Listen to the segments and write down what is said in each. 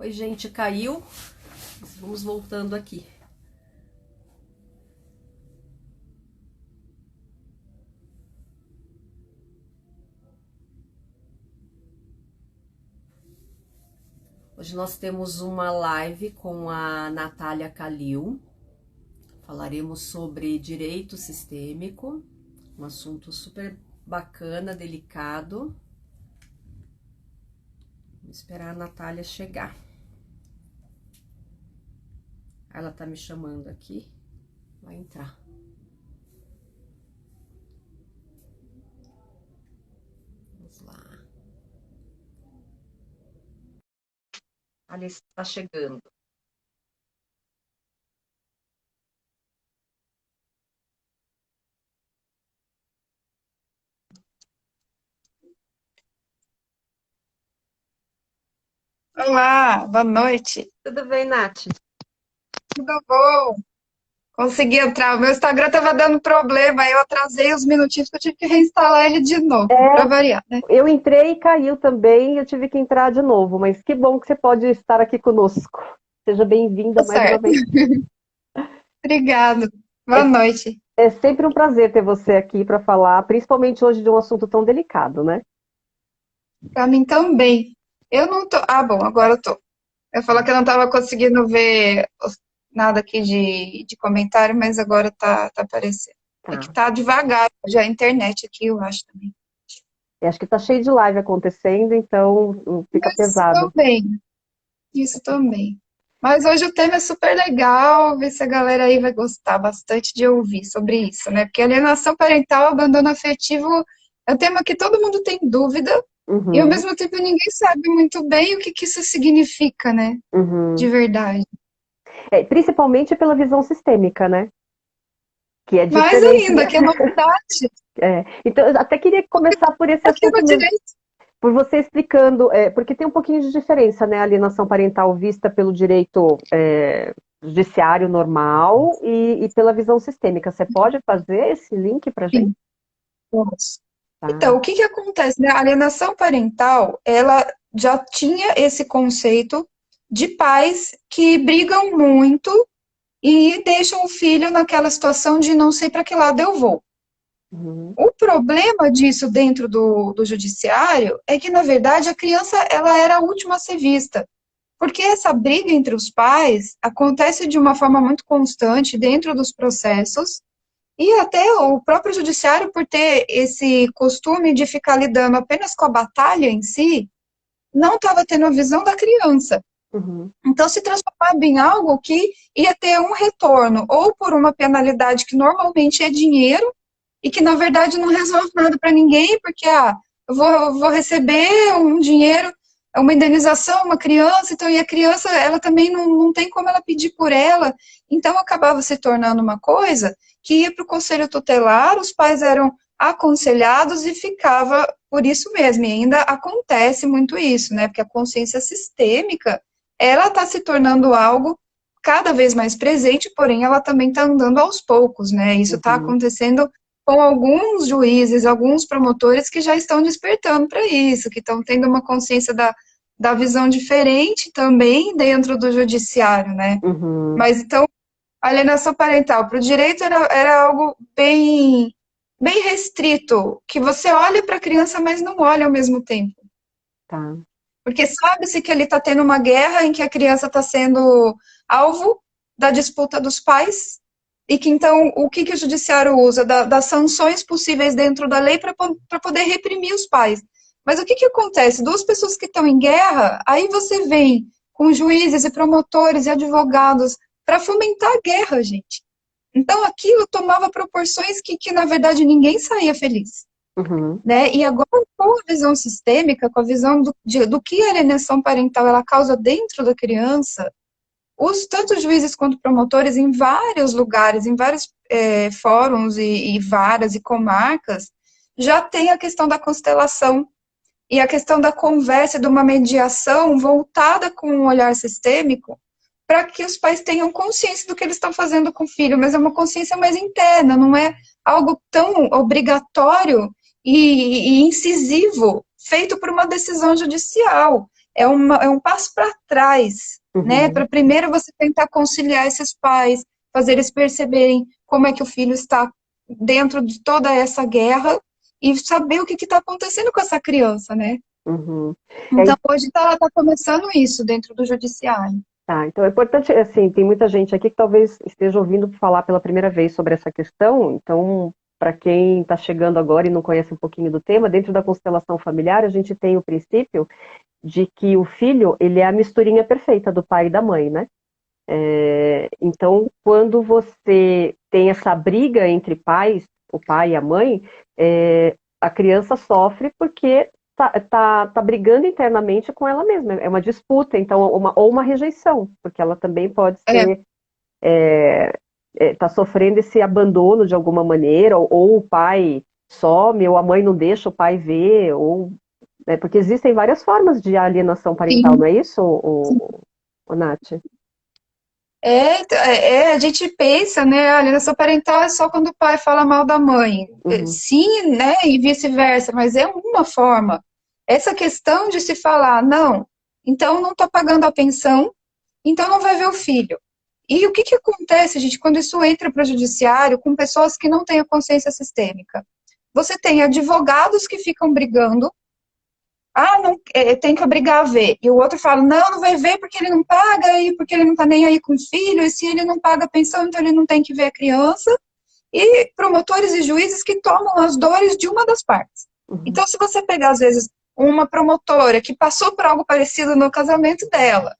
Oi, gente, caiu. Vamos voltando aqui. Hoje nós temos uma live com a Natália Kalil. Falaremos sobre direito sistêmico, um assunto super bacana, delicado. Vamos esperar a Natália chegar. Ela tá me chamando aqui. Vai entrar. Vamos lá. Alice está chegando. Olá, boa noite. Tudo bem, Nath? Tudo bom? Consegui entrar. O meu Instagram estava dando problema, aí eu atrasei os minutinhos que eu tive que reinstalar ele de novo, para variar, né? Eu entrei e caiu também, eu tive que entrar de novo, mas que bom que você pode estar aqui conosco. Seja bem-vinda Tá mais uma certo. vez. Obrigada. Boa noite. É sempre um prazer ter você aqui para falar, principalmente hoje de um assunto tão delicado, né? Para mim também. Eu não tô. Ah, bom, agora eu tô. Eu falei que eu não estava conseguindo ver nada aqui de comentário, mas agora tá aparecendo. É que Tá. tá devagar, já a internet aqui, eu acho também. Eu acho que tá cheio de live acontecendo, então fica Isso pesado. também. Isso também. Mas hoje o tema é super legal, ver se a galera aí vai gostar bastante de ouvir sobre isso, né? Porque alienação parental, abandono afetivo é um tema que todo mundo tem dúvida e ao Uhum, mesmo tempo ninguém sabe muito bem o que que isso significa, né? De uhum. verdade. Principalmente pela visão sistêmica, né? Que é Mais diferente. ainda, que é novidade Então, eu até queria começar por esse aqui no assunto mesmo. direito. Por você explicando, porque tem um pouquinho de diferença, né? A alienação parental vista pelo direito judiciário normal e pela visão sistêmica. Você pode fazer esse link para gente? Sim, vamos. Tá. Então, o que que acontece, né? A alienação parental, ela já tinha esse conceito de pais que brigam muito e deixam o filho naquela situação de não sei para que lado eu vou. Uhum, O problema disso dentro do judiciário é que, na verdade, a criança ela era a última a ser vista, porque essa briga entre os pais acontece de uma forma muito constante dentro dos processos, e até o próprio judiciário, por ter esse costume de ficar lidando apenas com a batalha em si, não estava tendo a visão da criança. uhum, Então, se transformava em algo que ia ter um retorno, ou por uma penalidade que normalmente é dinheiro, e que na verdade não resolve nada para ninguém, porque eu vou receber um dinheiro, uma indenização, uma criança, então, e a criança, ela também não tem como ela pedir por ela, então acabava se tornando uma coisa que ia para o conselho tutelar, os pais eram aconselhados e ficava por isso mesmo, e ainda acontece muito isso, né, porque a consciência sistêmica, ela está se tornando algo cada vez mais presente, porém ela também está andando aos poucos, né? Isso está uhum, acontecendo com alguns juízes, alguns promotores que já estão despertando para isso, que estão tendo uma consciência da visão diferente também dentro do judiciário, né? uhum. Mas então, a alienação parental para o direito era algo bem restrito, que você olha para a criança, mas não olha ao mesmo tempo. Tá. Porque sabe-se que ele está tendo uma guerra em que a criança está sendo alvo da disputa dos pais, e que então o que o judiciário usa? Das sanções possíveis dentro da lei para poder reprimir os pais. Mas o que acontece? Duas pessoas que estão em guerra, aí você vem com juízes e promotores e advogados para fomentar a guerra, gente. Então aquilo tomava proporções que na verdade ninguém saía feliz. Uhum, Né? E agora, com a visão sistêmica, com a visão do que a alienação parental ela causa dentro da criança, tanto os juízes quanto promotores, em vários lugares, em vários fóruns e varas e comarcas, já tem a questão da constelação e a questão da conversa, de uma mediação voltada com um olhar sistêmico, para que os pais tenham consciência do que eles estão fazendo com o filho, mas é uma consciência mais interna, não é algo tão obrigatório e incisivo, feito por uma decisão judicial. é um passo para trás, né? Para primeiro você tentar conciliar esses pais, fazer eles perceberem como é que o filho está dentro de toda essa guerra e saber o que está acontecendo com essa criança, né? Uhum. Então, hoje está começando isso dentro do judiciário. Tá, então é importante, assim, tem muita gente aqui que talvez esteja ouvindo falar pela primeira vez sobre essa questão, então, para quem está chegando agora e não conhece um pouquinho do tema, dentro da constelação familiar, a gente tem o princípio de que o filho, ele é a misturinha perfeita do pai e da mãe, né? Então, quando você tem essa briga entre pais, o pai e a mãe, a criança sofre porque tá brigando internamente com ela mesma. É uma disputa, então, ou uma rejeição, porque ela também pode ser tá sofrendo esse abandono de alguma maneira, ou o pai some, ou a mãe não deixa o pai ver, ou porque existem várias formas de alienação parental, Sim. não é isso, o Nath? A gente pensa, né, a alienação parental é só quando o pai fala mal da mãe. Uhum, Sim, né, e vice-versa, mas é uma forma. Essa questão de se falar, não, então não estou pagando a pensão, então não vai ver o filho. E o que que acontece, gente, quando isso entra para o judiciário com pessoas que não têm a consciência sistêmica? Você tem advogados que ficam brigando, não, tem que obrigar a ver. E o outro fala, não vai ver porque ele não paga, e porque ele não tá nem aí com o filho, e se ele não paga a pensão, então ele não tem que ver a criança. E promotores e juízes que tomam as dores de uma das partes. uhum, Então, se você pegar, às vezes, uma promotora que passou por algo parecido no casamento dela,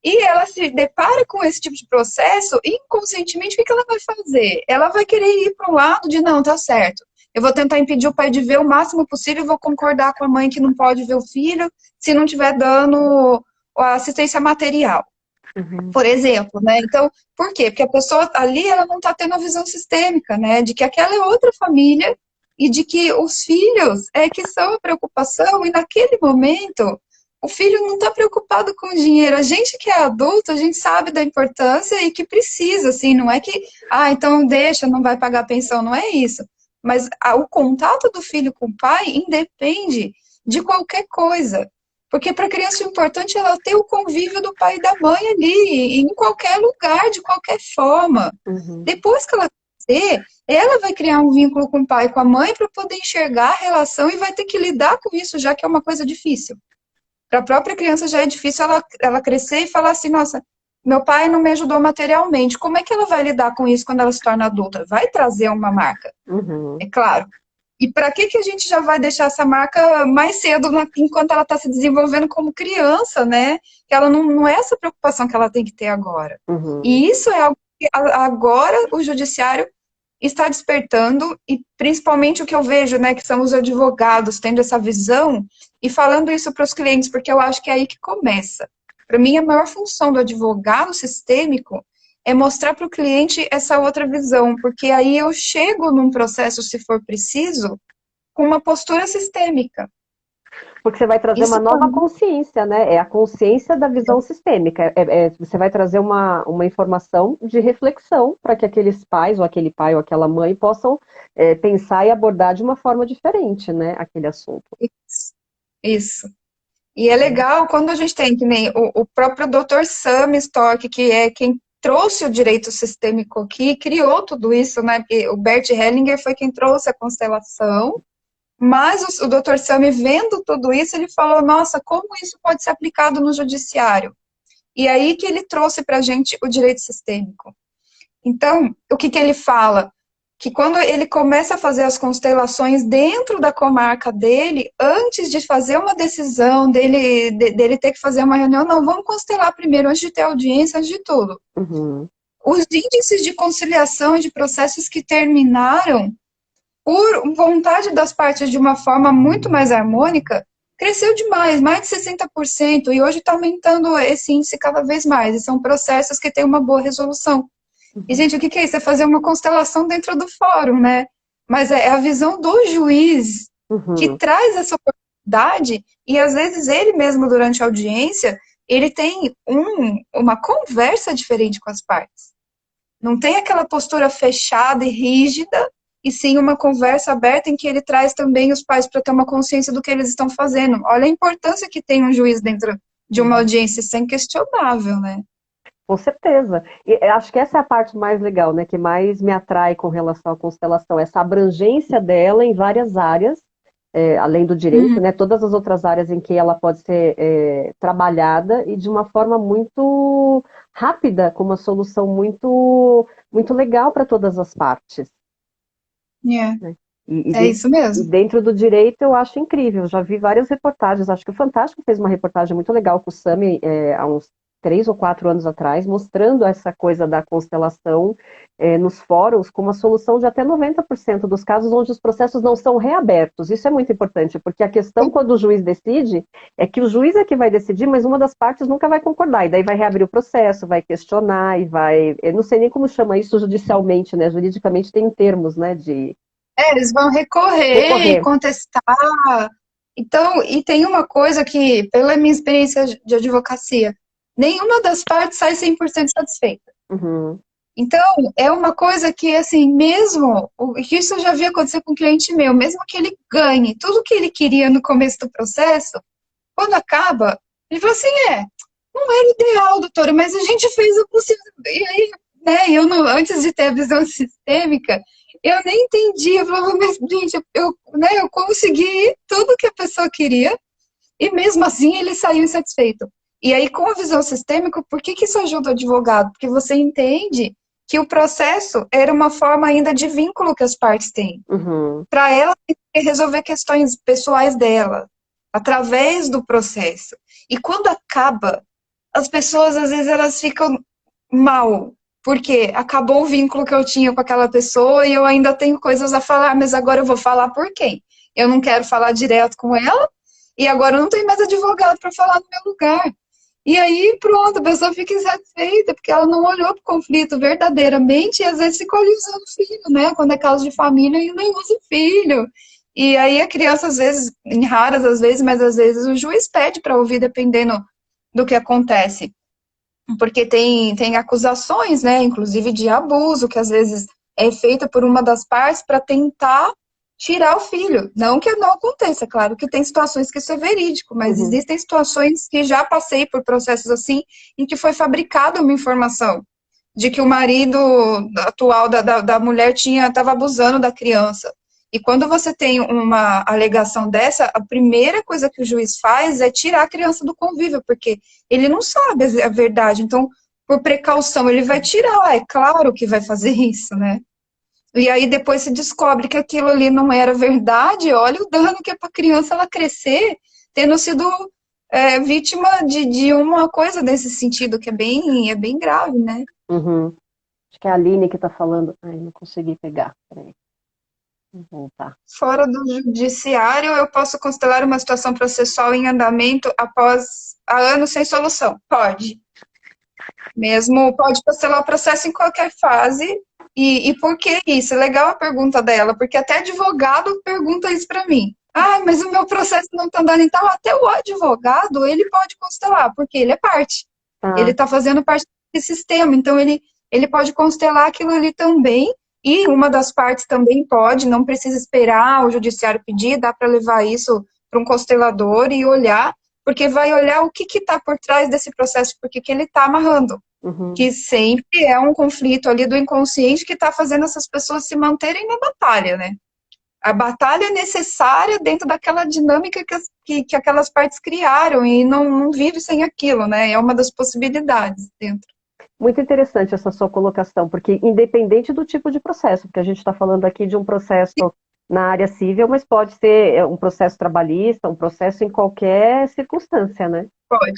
e ela se depara com esse tipo de processo, inconscientemente, o que ela vai fazer? Ela vai querer ir para um lado de, não, tá certo. Eu vou tentar impedir o pai de ver o máximo possível, vou concordar com a mãe que não pode ver o filho, se não estiver dando a assistência material, uhum, por exemplo, né? Então, por quê? Porque a pessoa ali, ela não está tendo a visão sistêmica, né? De que aquela é outra família e de que os filhos é que são a preocupação e naquele momento o filho não está preocupado com o dinheiro. A gente que é adulto, a gente sabe da importância e que precisa, assim, não é que, então deixa, não vai pagar a pensão, não é isso. Mas o contato do filho com o pai independe de qualquer coisa. Porque para a criança o importante é ela ter o convívio do pai e da mãe ali, em qualquer lugar, de qualquer forma. uhum. Depois que ela crescer, ela vai criar um vínculo com o pai e com a mãe para poder enxergar a relação e vai ter que lidar com isso, já que é uma coisa difícil. Para a própria criança já é difícil ela crescer e falar assim, nossa, meu pai não me ajudou materialmente. Como é que ela vai lidar com isso quando ela se torna adulta? Vai trazer uma marca, Uhum. é claro. E para que a gente já vai deixar essa marca mais cedo, enquanto ela está se desenvolvendo como criança, né? Que ela não é essa preocupação que ela tem que ter agora. Uhum. E isso é algo que agora o judiciário está despertando, e principalmente o que eu vejo, né, que são os advogados tendo essa visão e falando isso para os clientes, porque eu acho que é aí que começa. Para mim, a maior função do advogado sistêmico é mostrar para o cliente essa outra visão, porque aí eu chego num processo, se for preciso, com uma postura sistêmica. Porque você vai trazer uma Isso nova consciência, né? É a consciência da visão sistêmica. Você vai trazer uma informação de reflexão para que aqueles pais, ou aquele pai, ou aquela mãe possam pensar e abordar de uma forma diferente, né? Aquele assunto. isso. E é legal quando a gente tem, que nem o próprio Dr. Sam Stork, que é quem trouxe o direito sistêmico aqui, criou tudo isso, né? Porque o Bert Hellinger foi quem trouxe a constelação, mas o Dr. Sam, vendo tudo isso, ele falou, nossa, como isso pode ser aplicado no judiciário? E aí que ele trouxe para a gente o direito sistêmico. Então, o que ele fala? Que quando ele começa a fazer as constelações dentro da comarca dele, antes de fazer uma decisão, dele ter que fazer uma reunião, não, vamos constelar primeiro, antes de ter audiência, antes de tudo. Uhum. Os índices de conciliação de processos que terminaram por vontade das partes de uma forma muito mais harmônica, cresceu demais, mais de 60%, e hoje está aumentando esse índice cada vez mais, e são processos que têm uma boa resolução. E, gente, o que é isso? É fazer uma constelação dentro do fórum, né? Mas é a visão do juiz que Uhum. traz essa oportunidade, e às vezes ele mesmo, durante a audiência, ele tem uma conversa diferente com as partes. Não tem aquela postura fechada e rígida, e sim uma conversa aberta em que ele traz também os pais para ter uma consciência do que eles estão fazendo. Olha a importância que tem um juiz dentro de uma audiência, isso é inquestionável, né? Com certeza. E eu acho que essa é a parte mais legal, né? Que mais me atrai com relação à constelação, essa abrangência dela em várias áreas, além do direito, Uhum. né? Todas as outras áreas em que ela pode ser trabalhada e de uma forma muito rápida, com uma solução muito legal para todas as partes. Né? E, e É de- isso e mesmo. dentro do direito eu acho incrível, eu já vi várias reportagens, acho que o Fantástico fez uma reportagem muito legal com o Sami há uns 3 ou 4 anos atrás, mostrando essa coisa da constelação nos fóruns com uma solução de até 90% dos casos onde os processos não são reabertos. Isso é muito importante, porque a questão quando o juiz decide é que o juiz é que vai decidir, mas uma das partes nunca vai concordar, e daí vai reabrir o processo, vai questionar e vai... Eu não sei nem como chama isso judicialmente, né? Juridicamente tem termos, né, de Eles vão recorrer e recorrer. contestar. Então, e tem uma coisa que, pela minha experiência de advocacia, nenhuma das partes sai 100% satisfeita. Uhum, Então, é uma coisa que, assim, mesmo, isso eu já vi acontecer com um cliente meu, mesmo que ele ganhe tudo que ele queria no começo do processo, quando acaba, ele fala assim, não era ideal, doutora, mas a gente fez o possível. E aí, né, eu não, antes de ter a visão sistêmica, eu nem entendi. Eu falava, mas, gente, né, eu consegui tudo que a pessoa queria e mesmo assim ele saiu insatisfeito. E aí, com a visão sistêmica, por que isso ajuda o advogado? Porque você entende que o processo era uma forma ainda de vínculo que as partes têm. uhum, Para ela resolver questões pessoais dela, através do processo. E quando acaba, as pessoas às vezes elas ficam mal, porque acabou o vínculo que eu tinha com aquela pessoa e eu ainda tenho coisas a falar, mas agora eu vou falar por quem? Eu não quero falar direto com ela e agora eu não tenho mais advogado para falar no meu lugar. E aí, pronto, a pessoa fica insatisfeita, porque ela não olhou para o conflito verdadeiramente e às vezes ficou ali usando o filho, né? Quando é caso de família, ainda usa o filho. E aí a criança, às vezes, em raras às vezes, mas às vezes o juiz pede para ouvir, dependendo do que acontece. Porque tem acusações, né? Inclusive de abuso, que às vezes é feita por uma das partes para tentar tirar o filho. Não que não aconteça, claro que tem situações que isso é verídico, mas uhum, existem situações que já passei por processos assim, em que foi fabricada uma informação de que o marido atual da mulher estava abusando da criança. E quando você tem uma alegação dessa, a primeira coisa que o juiz faz é tirar a criança do convívio, porque ele não sabe a verdade. Então, por precaução, ele vai tirar. É claro que vai fazer isso, né? E aí depois se descobre que aquilo ali não era verdade, olha o dano que é para a criança ela crescer, tendo sido vítima de uma coisa nesse sentido, que é bem grave, né? uhum. Acho que é a Aline que está falando. Ai, não consegui pegar. Peraí, vou voltar. Fora do judiciário, eu posso constelar uma situação processual em andamento após há anos sem solução? Pode. Mesmo pode constelar o processo em qualquer fase. E por que isso? É legal a pergunta dela, porque até advogado pergunta isso para mim. Ah, mas o meu processo não está andando, então até o advogado ele pode constelar, porque ele é parte. Ele Tá. está fazendo parte desse sistema, então ele pode constelar aquilo ali também, e uma das partes também pode, não precisa esperar o judiciário pedir, dá para levar isso para um constelador e olhar, porque vai olhar o que está por trás desse processo, porque que ele está amarrando, Uhum, que sempre é um conflito ali do inconsciente que está fazendo essas pessoas se manterem na batalha, né? A batalha é necessária dentro daquela dinâmica que aquelas partes criaram e não vive sem aquilo, né? É uma das possibilidades dentro. muito interessante essa sua colocação, porque independente do tipo de processo, porque a gente está falando aqui de um processo na área civil, mas pode ser um processo trabalhista, um processo em qualquer circunstância, né? Pode.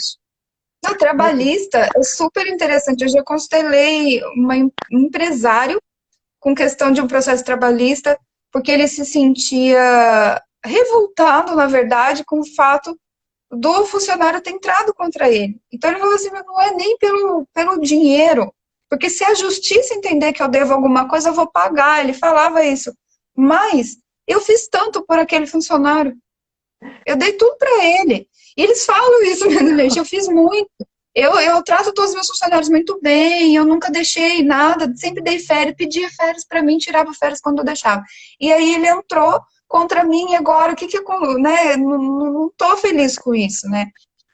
No Uhum. trabalhista é super interessante. Eu já constelei um empresário com questão de um processo trabalhista, porque ele se sentia revoltado, na verdade, com o fato do funcionário ter entrado contra ele. Então ele falou assim, mas não é nem pelo dinheiro, porque se a justiça entender que eu devo alguma coisa, eu vou pagar. Ele falava isso. Mas eu fiz tanto por aquele funcionário. Eu dei tudo para ele. E eles falam isso, né, Leite? Eu fiz muito. Eu trato todos os meus funcionários muito bem, eu nunca deixei nada, sempre dei férias, pedia férias para mim, tirava férias quando eu deixava. E aí ele entrou contra mim e agora, o que que eu, né, não tô feliz com isso, né?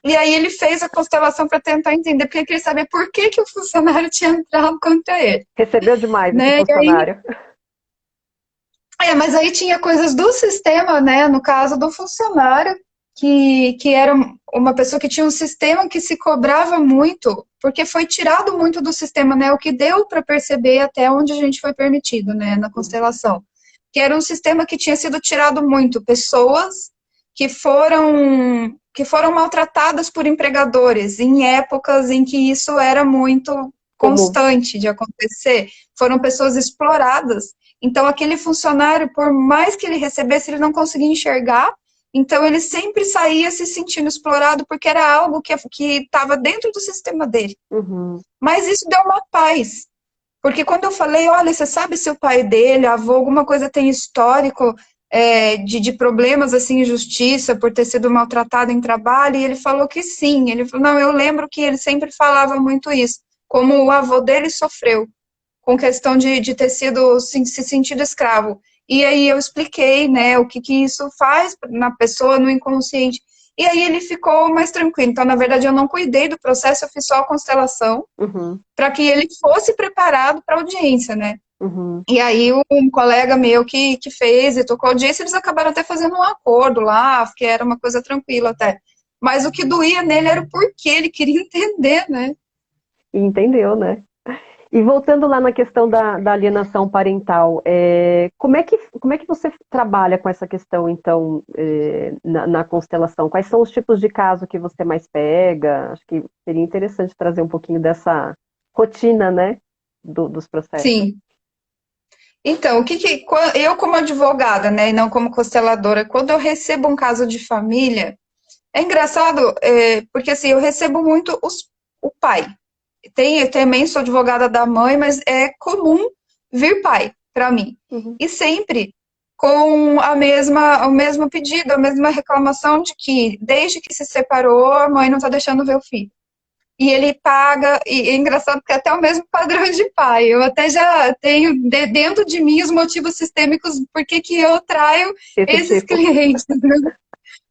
E aí ele fez a constelação para tentar entender, porque ele queria saber por que, que o funcionário tinha entrado contra ele. Recebeu demais esse Né? funcionário. Mas aí tinha coisas do sistema, né? No caso do funcionário, que era uma pessoa que tinha um sistema que se cobrava muito, porque foi tirado muito do sistema, né? O que deu para perceber até onde a gente foi permitido, né? Na constelação. Que era um sistema que tinha sido tirado muito. Pessoas que foram maltratadas por empregadores em épocas em que isso era muito Comum. constante de acontecer. Foram pessoas exploradas. Então, aquele funcionário, por mais que ele recebesse, ele não conseguia enxergar. Então, ele sempre saía se sentindo explorado porque era algo que estava dentro do sistema dele. Uhum. Mas isso deu uma paz. Porque quando eu falei, olha, você sabe se o pai dele, avô, alguma coisa tem histórico de problemas, assim, injustiça, por ter sido maltratado em trabalho? E ele falou que sim. Ele falou, não, eu lembro que ele sempre falava muito isso, como o avô dele sofreu com questão de ter sido, se sentido escravo. E aí eu expliquei, né, o que isso faz na pessoa, no inconsciente. E aí ele ficou mais tranquilo. Então, na verdade, eu não cuidei do processo, eu fiz só a constelação, Uhum. para que ele fosse preparado para a audiência, né? Uhum. E aí um colega meu que fez e tocou a audiência, eles acabaram até fazendo um acordo lá, que era uma coisa tranquila até. Mas o que doía nele era o porquê, ele queria entender, né? E entendeu, né? E voltando lá na questão da alienação parental, como é que você trabalha com essa questão, então, na constelação? Quais são os tipos de caso que você mais pega? Acho que seria interessante trazer um pouquinho dessa rotina, né, dos processos. Sim. Então, eu como advogada, né, e não como consteladora, quando eu recebo um caso de família, é engraçado, porque assim, eu recebo muito o pai. Eu também sou advogada da mãe, mas é comum vir pai para mim. Uhum. E sempre com o mesmo pedido, a mesma reclamação de que desde que se separou, a mãe não está deixando ver o filho. E ele paga, e é engraçado porque é até o mesmo padrão de pai. Eu até já tenho dentro de mim os motivos sistêmicos por que eu traio Esse esses tipo. clientes,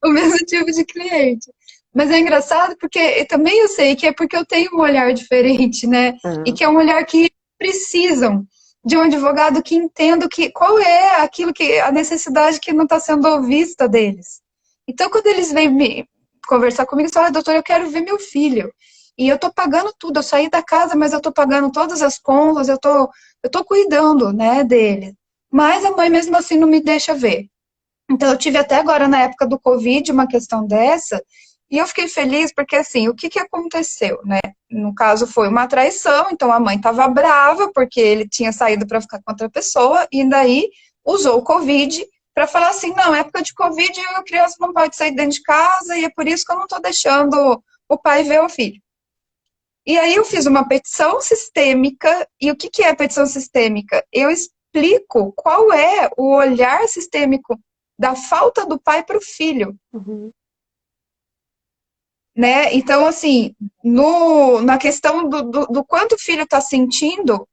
o mesmo tipo de cliente. Mas é engraçado porque também eu sei que é porque eu tenho um olhar diferente, né? E Ah, que é um olhar que precisam de um advogado que entenda qual é aquilo que a necessidade que não está sendo vista deles. Então, quando eles vêm me conversar comigo, eles falam, doutor, eu quero ver meu filho. E eu tô pagando tudo, eu saí da casa, mas eu tô pagando todas as contas, eu tô cuidando, né, dele. Mas a mãe mesmo assim não me deixa ver. Então, eu tive até agora, na época do Covid, uma questão dessa, e eu fiquei feliz porque, assim, o que aconteceu, né? No caso, foi uma traição, então a mãe estava brava porque ele tinha saído para ficar com outra pessoa, e daí usou o Covid para falar assim, não, época de Covid, a criança não pode sair dentro de casa, e é por isso que eu não estou deixando o pai ver o filho. E aí eu fiz uma petição sistêmica, e o que é a petição sistêmica? Eu explico qual é o olhar sistêmico da falta do pai para o filho, uhum. né? Então, assim, na questão do quanto o filho está sentindo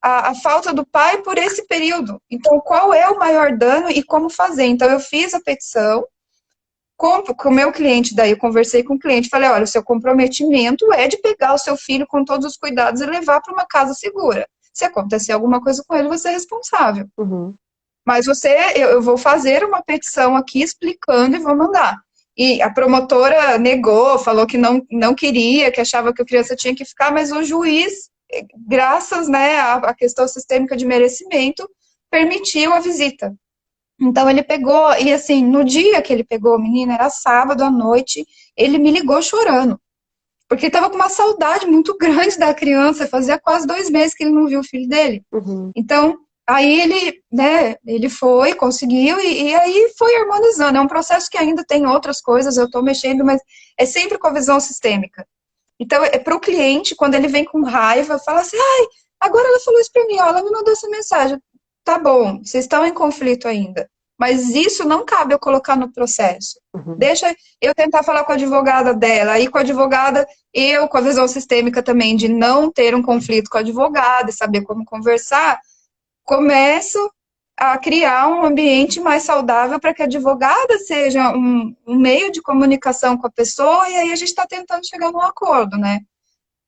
a falta do pai por esse período. Então, qual é o maior dano e como fazer? Então, eu fiz a petição, com o meu cliente, daí eu conversei com o cliente, falei, olha, o seu comprometimento é de pegar o seu filho com todos os cuidados e levar para uma casa segura. Se acontecer alguma coisa com ele, você é responsável. Uhum. Mas eu vou fazer uma petição aqui explicando e vou mandar. E a promotora negou, falou que não queria, que achava que a criança tinha que ficar, mas o juiz, graças, né, à questão sistêmica de merecimento, permitiu a visita. Então ele pegou, e assim, no dia que ele pegou a menina, era sábado à noite, ele me ligou chorando. Porque ele estava com uma saudade muito grande da criança, fazia quase 2 meses que ele não viu o filho dele. Uhum. Então, aí ele, né, ele foi, conseguiu, e aí foi harmonizando. É um processo que ainda tem outras coisas, eu estou mexendo, mas é sempre com a visão sistêmica. Então, é para o cliente, quando ele vem com raiva, fala assim, ai, agora ela falou isso para mim, ó, ela me mandou essa mensagem. Tá bom, vocês estão em conflito ainda. Mas isso não cabe eu colocar no processo. Uhum. Deixa eu tentar falar com a advogada dela. Aí com a advogada, eu com a visão sistêmica também de não ter um conflito com a advogada e saber como conversar, começo a criar um ambiente mais saudável para que a advogada seja um meio de comunicação com a pessoa, e aí a gente está tentando chegar num acordo, né?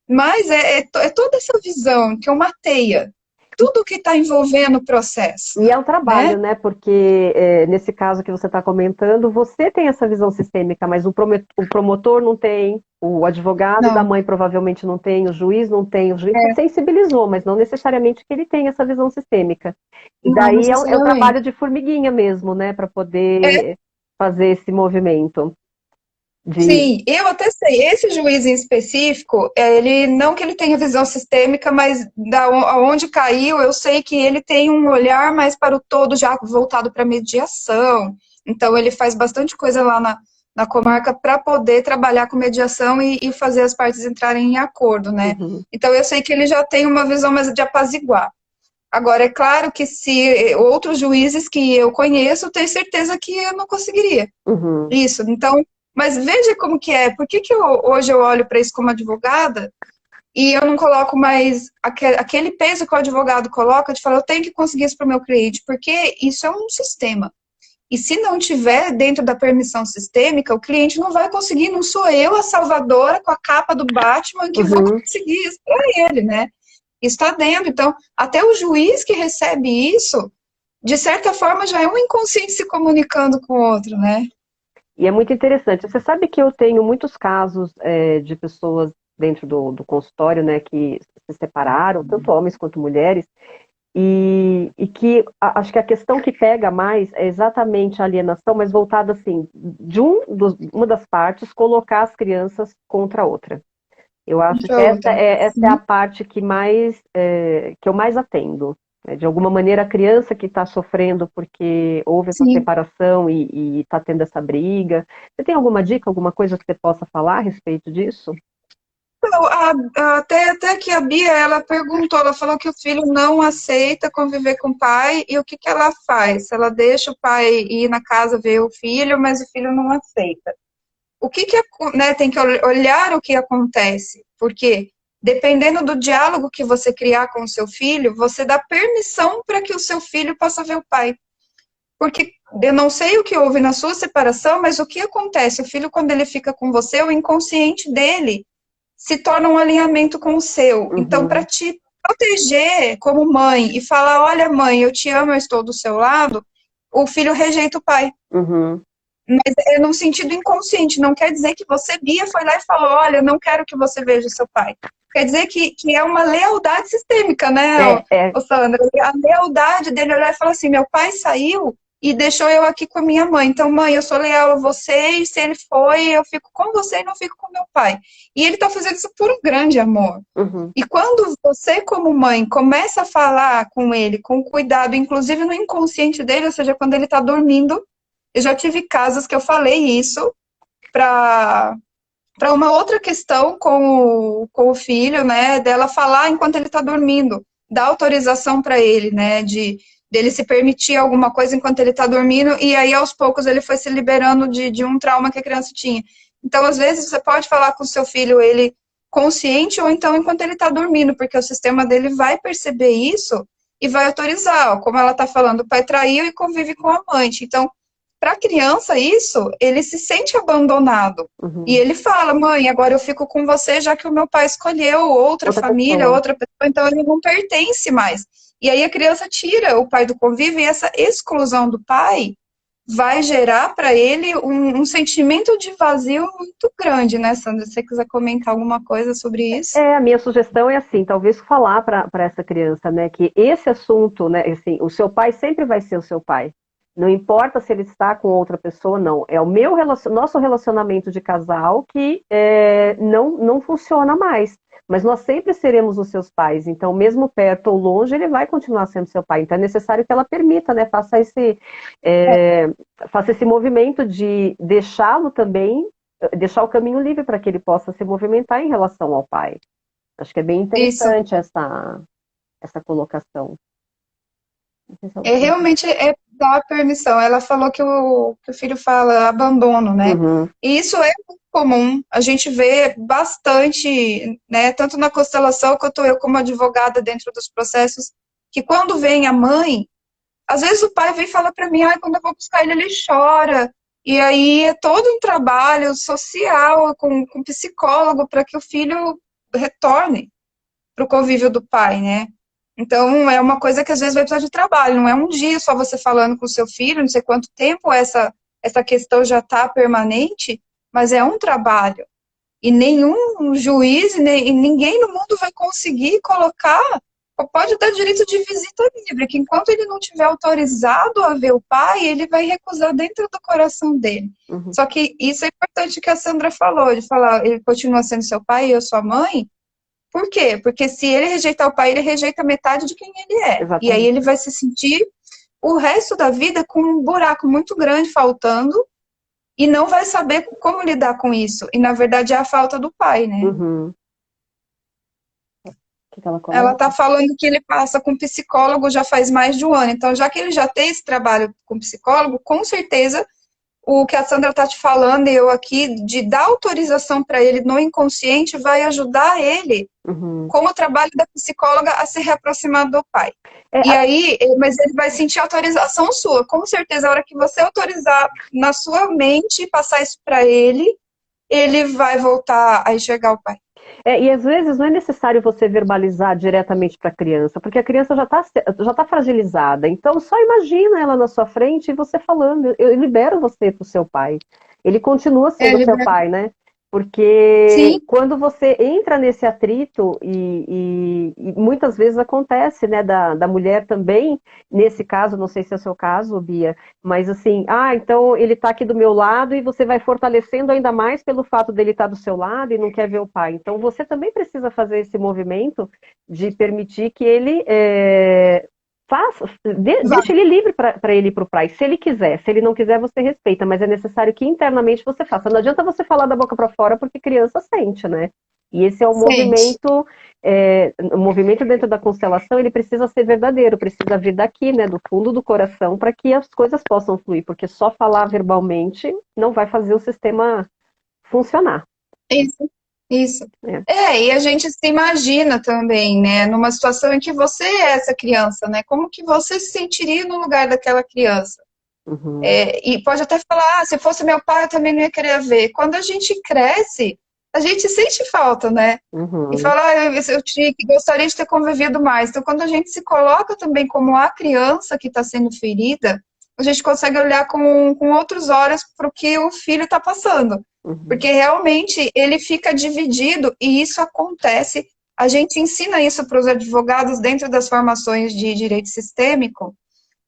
Mas é toda essa visão, que é uma teia, tudo que está envolvendo o processo, E é um trabalho, né? né? Porque nesse caso que você está comentando, você tem essa visão sistêmica, mas o promotor não tem, o advogado da Não, mãe provavelmente não tem, o juiz não tem, o juiz se é, sensibilizou, mas não necessariamente que ele tem essa visão sistêmica. E não daí é um necessariamente. trabalho de formiguinha mesmo, né? Para É, poder fazer esse movimento de. sim, eu até sei, esse juiz em específico, ele não que ele tenha visão sistêmica, mas aonde caiu, eu sei que ele tem um olhar mais para o todo, já voltado para mediação. Então, ele faz bastante coisa lá na comarca para poder trabalhar com mediação e fazer as partes entrarem em acordo, né? Uhum, Então, eu sei que ele já tem uma visão mais de apaziguar. Agora, é claro que se outros juízes que eu conheço, eu tenho certeza que eu não conseguiria. uhum, Isso, então, mas veja como que é. Por que que hoje eu olho para isso como advogada e eu não coloco mais aquele peso que o advogado coloca de falar, eu tenho que conseguir isso para o meu cliente, porque isso é um sistema. E se não tiver dentro da permissão sistêmica, o cliente não vai conseguir, não sou eu a salvadora com a capa do Batman que vou uhum. conseguir isso para ele, né? Está dentro. Então, até o juiz que recebe isso, de certa forma, já é um inconsciente se comunicando com o outro, né? E é muito interessante. Você sabe que eu tenho muitos casos de pessoas dentro do consultório, né, que se separaram, tanto homens quanto mulheres, e que acho que a questão que pega mais é exatamente a alienação, mas voltada assim, de uma das partes colocar as crianças contra a outra. Eu acho que Contra outra. essa é a parte que eu mais atendo. Né? De alguma maneira, a criança que está sofrendo porque houve essa Sim. separação e está tendo essa briga. Você tem alguma dica, alguma coisa que você possa falar a respeito disso? Então, até que a Bia, ela perguntou, ela falou que o filho não aceita conviver com o pai, e o que que ela faz? Ela deixa o pai ir na casa ver o filho, mas o filho não aceita. O que que, né, tem que olhar o que acontece, porque dependendo do diálogo que você criar com o seu filho, você dá permissão para que o seu filho possa ver o pai. Porque eu não sei o que houve na sua separação, mas o que acontece? O filho, quando ele fica com você, o inconsciente dele se torna um alinhamento com o seu. Então, para Uhum, te proteger como mãe e falar, olha, mãe, eu te amo, eu estou do seu lado, o filho rejeita o pai. uhum. Mas é num sentido inconsciente, não quer dizer que você, Bia, foi lá e falou, olha, não quero que você veja seu pai. Quer dizer que é uma lealdade sistêmica, né, É, Sandra? A lealdade dele olhar e falar assim, meu pai saiu e deixou eu aqui com a minha mãe. Então, mãe, eu sou leal a você e se ele foi, eu fico com você e não fico com meu pai. E ele está fazendo isso por um grande amor. uhum, E quando você, como mãe, começa a falar com ele com cuidado, inclusive no inconsciente dele, ou seja, quando ele está dormindo, eu já tive casos que eu falei isso para uma outra questão com o filho, né, dela falar enquanto ele está dormindo, dar autorização para ele, né, dele se permitir alguma coisa enquanto ele está dormindo, e aí aos poucos ele foi se liberando de um trauma que a criança tinha. Então, às vezes, você pode falar com o seu filho, ele consciente, ou então enquanto ele está dormindo, porque o sistema dele vai perceber isso e vai autorizar, ó, como ela está falando, o pai traiu e convive com a amante. Então, para a criança, isso, ele se sente abandonado. E uhum. ele fala, mãe, agora eu fico com você, já que o meu pai escolheu outra Outra família, pessoa. outra pessoa, então ele não pertence mais. E aí a criança tira o pai do convívio e essa exclusão do pai vai gerar para ele um sentimento de vazio muito grande, né, Sandra? Se você quiser comentar alguma coisa sobre isso. A minha sugestão é assim, talvez falar para essa criança, né, que esse assunto, né, assim, o seu pai sempre vai ser o seu pai. Não importa se ele está com outra pessoa, não. É o nosso relacionamento de casal que não funciona mais. Mas nós sempre seremos os seus pais. Então, mesmo perto ou longe, ele vai continuar sendo seu pai. Então, é necessário que ela permita, né? Faça esse movimento de deixá-lo também, deixar o caminho livre para que ele possa se movimentar em relação ao pai. Acho que é bem Isso. interessante essa colocação. Não sei se É eu- realmente dar a permissão. Ela falou que o filho fala abandono, né? Uhum, E isso é muito comum. A gente vê bastante, né? Tanto na constelação quanto eu como advogada dentro dos processos, que quando vem a mãe, Às vezes o pai vem e fala para mim, quando eu vou buscar ele, ele chora. E aí é todo um trabalho social com psicólogo para que o filho retorne para o convívio do pai, né? Então, é uma coisa que às vezes vai precisar de trabalho, não é um dia só você falando com o seu filho, não sei quanto tempo essa questão já está permanente, mas é um trabalho. E nenhum juiz, e ninguém no mundo vai conseguir colocar, pode dar direito de visita livre, que enquanto ele não tiver autorizado a ver o pai, ele vai recusar dentro do coração dele. Uhum. Só que isso é importante que a Sandra falou, de falar, ele continua sendo seu pai e eu sua mãe. Por quê? Porque se ele rejeitar o pai, ele rejeita metade de quem ele é. Exatamente. E aí ele vai se sentir o resto da vida com um buraco muito grande faltando e não vai saber como lidar com isso. E, na verdade, é a falta do pai, né? Uhum. Ela está falando que ele passa com psicólogo já faz mais de um ano. Então, já que ele já tem esse trabalho com psicólogo, com certeza o que a Sandra está te falando e eu aqui, de dar autorização para ele no inconsciente, vai ajudar ele, com o trabalho da psicóloga, a se reaproximar do pai. E aí, mas ele vai sentir autorização sua. Com certeza, a hora que você autorizar na sua mente, passar isso para ele vai voltar a enxergar o pai. E às vezes não é necessário você verbalizar diretamente para a criança, porque a criança já tá fragilizada. Então só imagina ela na sua frente e você falando, eu libero você para o seu pai. Ele continua sendo seu pai, né? Porque Sim. Quando você entra nesse atrito, e muitas vezes acontece, né, da mulher também, nesse caso, não sei se é o seu caso, Bia, mas assim, então ele está aqui do meu lado e você vai fortalecendo ainda mais pelo fato dele estar do seu lado e não quer ver o pai. Então você também precisa fazer esse movimento de permitir que ele deixa ele livre para ele ir para o pai, se ele quiser. Se ele não quiser, você respeita, mas é necessário que internamente você faça. Não adianta você falar da boca para fora, porque criança sente, né? E esse é o movimento, o movimento dentro da constelação, ele precisa ser verdadeiro, precisa vir daqui, né, do fundo do coração, para que as coisas possam fluir, porque só falar verbalmente não vai fazer o sistema funcionar. Isso. E a gente se imagina também, né, numa situação em que você é essa criança, né, como que você se sentiria no lugar daquela criança? Uhum. E pode até falar, se fosse meu pai eu também não ia querer ver. Quando a gente cresce, a gente sente falta, né? Uhum. E fala, gostaria de ter convivido mais. Então, quando a gente se coloca também como a criança que está sendo ferida, a gente consegue olhar com outros olhos para o que o filho está passando. Uhum. Porque realmente ele fica dividido e isso acontece. A gente ensina isso para os advogados dentro das formações de direito sistêmico,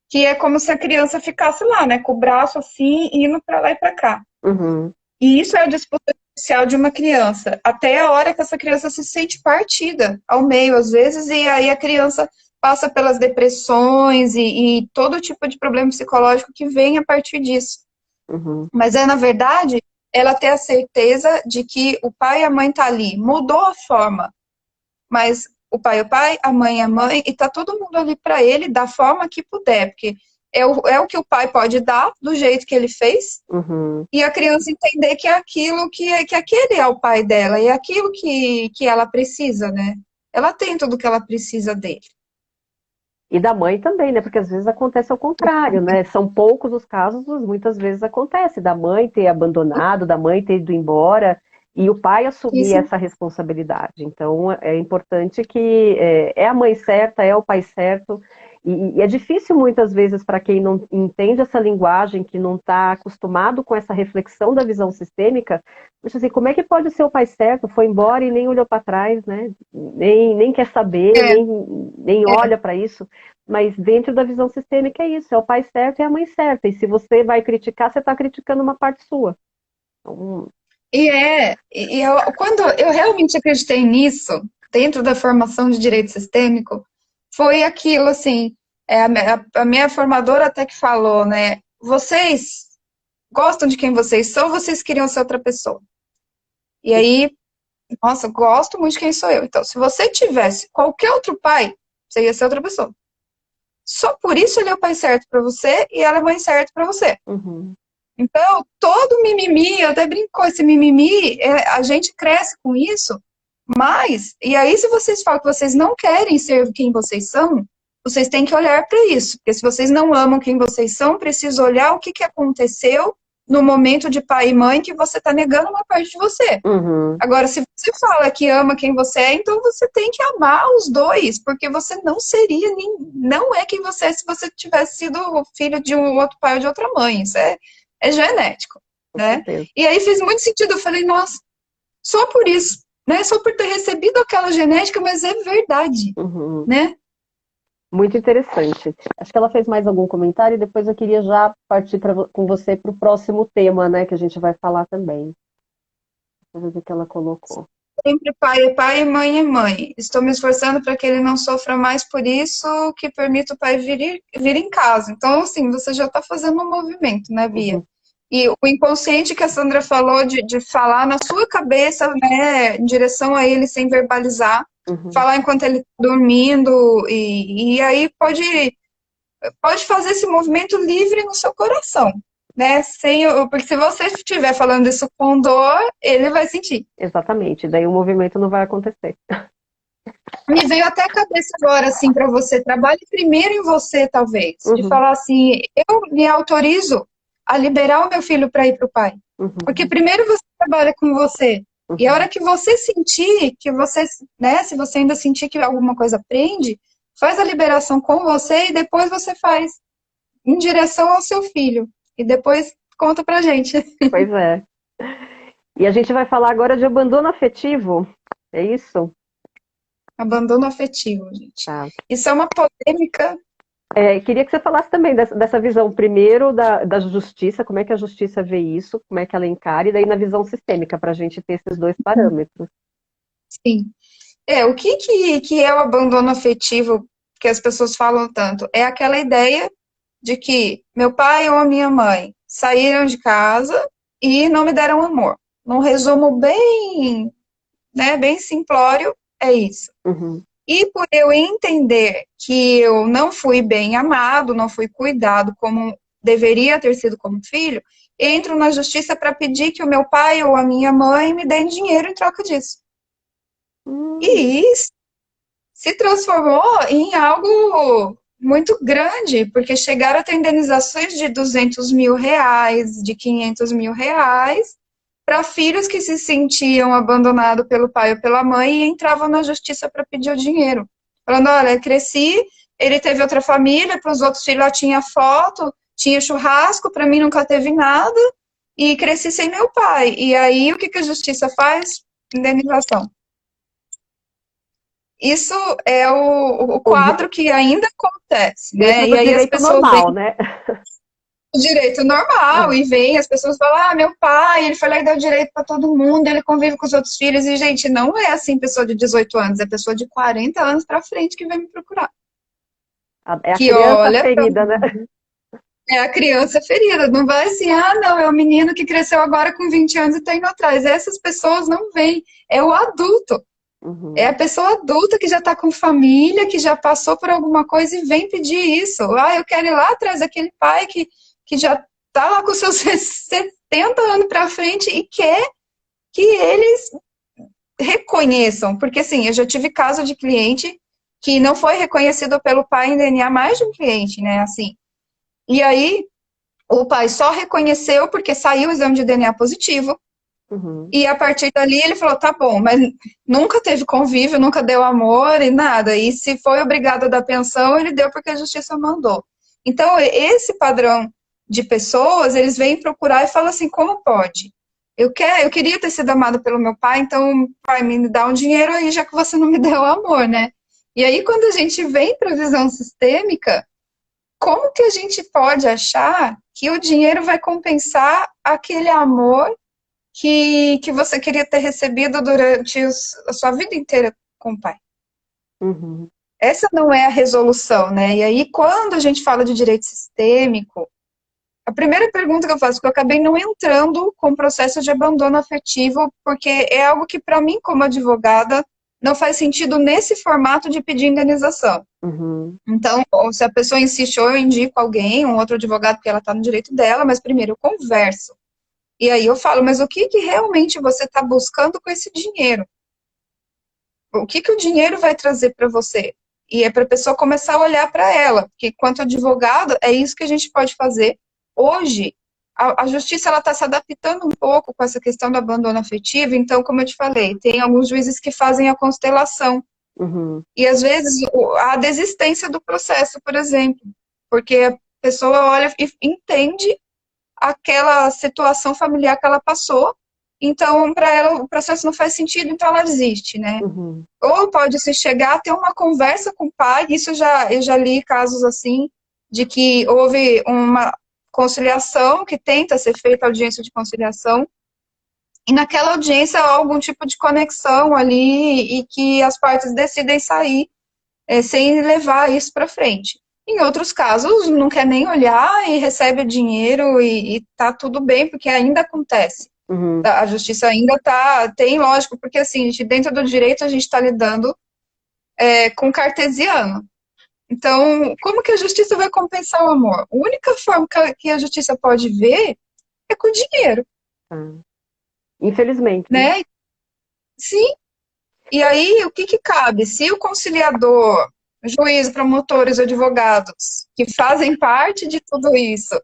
que é como se a criança ficasse lá, né, com o braço assim, indo para lá e para cá. Uhum. E isso é a disputa judicial de uma criança, até a hora que essa criança se sente partida ao meio, às vezes, e aí a criança passa pelas depressões e todo tipo de problema psicológico que vem a partir disso. Uhum. Mas na verdade, ela ter a certeza de que o pai e a mãe tá ali, mudou a forma, mas o pai é o pai, a mãe é a mãe, e tá todo mundo ali para ele da forma que puder, porque é o que o pai pode dar, do jeito que ele fez, Uhum. e a criança entender que é aquilo que aquele é o pai dela, e é aquilo que ela precisa, né? Ela tem tudo que ela precisa dele. E da mãe também, né? Porque às vezes acontece ao contrário, né? São poucos os casos, mas muitas vezes acontece da mãe ter abandonado, da mãe ter ido embora e o pai assumir essa responsabilidade. Então é importante que é a mãe certa, é o pai certo. E é difícil muitas vezes para quem não entende essa linguagem, que não está acostumado com essa reflexão da visão sistêmica, mas assim, como é que pode ser o pai certo? Foi embora e nem olhou para trás, né? Nem quer saber, nem olha para isso. Mas dentro da visão sistêmica é isso, é o pai certo e a mãe certa. E se você vai criticar, você está criticando uma parte sua. Então... Quando eu realmente acreditei nisso, dentro da formação de direito sistêmico, foi aquilo, assim, a minha formadora até que falou, né, vocês gostam de quem vocês são, vocês queriam ser outra pessoa. E aí, nossa, eu gosto muito de quem sou eu. Então, se você tivesse qualquer outro pai, você ia ser outra pessoa. Só por isso ele é o pai certo para você e ela é a mãe certa para você. Uhum. Então, todo mimimi, eu até brinco com esse mimimi, a gente cresce com isso, mas, e aí se vocês falam que vocês não querem ser quem vocês são, vocês têm que olhar para isso, porque se vocês não amam quem vocês são, precisa olhar o que, que aconteceu no momento de pai e mãe que você está negando uma parte de você. Uhum. Agora, se você fala que ama quem você é, então você tem que amar os dois, porque você não seria, não é quem você é se você tivesse sido filho de um outro pai ou de outra mãe. Isso é genético, né? E aí fez muito sentido. Eu falei, nossa, só por isso, né? Só por ter recebido aquela genética, mas é verdade, Uhum. né? Muito interessante. Acho que ela fez mais algum comentário e depois eu queria já partir com você para o próximo tema, né, que a gente vai falar também. Deixa eu ver o que ela colocou. Sempre pai é pai e mãe é mãe. Estou me esforçando para que ele não sofra mais por isso, que permita o pai vir em casa. Então, assim, você já está fazendo um movimento, né, Bia? Uhum. E o inconsciente que a Sandra falou de falar na sua cabeça, né, em direção a ele sem verbalizar, Uhum. falar enquanto ele está dormindo, e aí pode fazer esse movimento livre no seu coração, né? Porque se você estiver falando isso com dor, ele vai sentir. Exatamente, daí o movimento não vai acontecer. Me veio até a cabeça agora, assim, para você. Trabalhe primeiro em você, talvez. De Uhum. falar assim, eu me autorizo a liberar o meu filho para ir para o pai. Uhum. Porque primeiro você trabalha com você. Uhum. E a hora que você sentir, que você, né, se você ainda sentir que alguma coisa prende, faz a liberação com você e depois você faz em direção ao seu filho. E depois conta pra gente. Pois é. E a gente vai falar agora de abandono afetivo, é isso? Abandono afetivo, gente. Tá. Isso é uma polêmica. Queria que você falasse também dessa visão, primeiro, da justiça, como é que a justiça vê isso, como é que ela encara, e daí na visão sistêmica, para a gente ter esses dois parâmetros. Sim. O que é o abandono afetivo que as pessoas falam tanto? É aquela ideia de que meu pai ou a minha mãe saíram de casa e não me deram amor. Num resumo bem, né, bem simplório, é isso. Uhum. E por eu entender que eu não fui bem amado, não fui cuidado como deveria ter sido como filho, entro na justiça para pedir que o meu pai ou a minha mãe me deem dinheiro em troca disso. E isso se transformou em algo muito grande, porque chegaram a ter indenizações de 200 mil reais, de 500 mil reais, para filhos que se sentiam abandonados pelo pai ou pela mãe e entravam na justiça para pedir o dinheiro. Falando, olha, cresci, ele teve outra família, para os outros filhos lá tinha foto, tinha churrasco, para mim nunca teve nada, e cresci sem meu pai. E aí, o que a justiça faz? Indenização. Isso é o quadro que ainda acontece, né? Dentro E do aí as direito pessoas normal, veem né? o direito normal e vem, as pessoas falam, meu pai, ele foi lá e deu direito para todo mundo, ele convive com os outros filhos, e, gente, não é assim pessoa de 18 anos, é pessoa de 40 anos para frente que vem me procurar. É a que criança olha ferida, né? É a criança ferida, não vai assim, não, é o menino que cresceu agora com 20 anos e está indo atrás. Essas pessoas não vêm, é o adulto. Uhum. É a pessoa adulta que já está com família, que já passou por alguma coisa e vem pedir isso. Eu quero ir lá atrás daquele pai que já está lá com seus 70 anos para frente e quer que eles reconheçam. Porque, assim, eu já tive caso de cliente que não foi reconhecido pelo pai em DNA, mais de um cliente, né, assim. E aí, o pai só reconheceu porque saiu o exame de DNA positivo. Uhum. E a partir dali ele falou, tá bom, mas nunca teve convívio, nunca deu amor e nada. E se foi obrigado a dar pensão, ele deu porque a justiça mandou. Então, esse padrão de pessoas, eles vêm procurar e falam assim, como pode? Eu queria ter sido amado pelo meu pai, então, pai, me dá um dinheiro aí, já que você não me deu amor, né? E aí, quando a gente vem para a visão sistêmica, como que a gente pode achar que o dinheiro vai compensar aquele amor que você queria ter recebido durante a sua vida inteira com o pai? Uhum. Essa não é a resolução, né? E aí, quando a gente fala de direito sistêmico, a primeira pergunta que eu faço, porque eu acabei não entrando com o processo de abandono afetivo, porque é algo que, para mim, como advogada, não faz sentido nesse formato de pedir indenização. Uhum. Então, se a pessoa insiste, ou eu indico alguém, um outro advogado, porque ela está no direito dela, mas primeiro eu converso. E aí eu falo, mas o que realmente você está buscando com esse dinheiro? O que o dinheiro vai trazer para você? E é para a pessoa começar a olhar para ela, porque quanto advogado, é isso que a gente pode fazer. Hoje, a justiça está se adaptando um pouco com essa questão do abandono afetivo, então, como eu te falei, tem alguns juízes que fazem a constelação. Uhum. E, às vezes, a desistência do processo, por exemplo, porque a pessoa olha e entende aquela situação familiar que ela passou, então, para ela, o processo não faz sentido, então ela desiste, né? Uhum. Ou pode se chegar a ter uma conversa com o pai, isso eu já li casos assim, de que houve uma conciliação, que tenta ser feita audiência de conciliação, e naquela audiência há algum tipo de conexão ali, e que as partes decidem sair sem levar isso para frente. Em outros casos, não quer nem olhar e recebe o dinheiro e tá tudo bem, porque ainda acontece. Uhum. A justiça ainda tem lógico, porque assim, dentro do direito a gente está lidando com cartesiano. Então, como que a justiça vai compensar o amor? A única forma que a justiça pode ver é com dinheiro, Tá. Infelizmente, né? né? Sim. E aí, o que cabe? Se o conciliador, juiz, promotores, advogados, que fazem parte de tudo isso,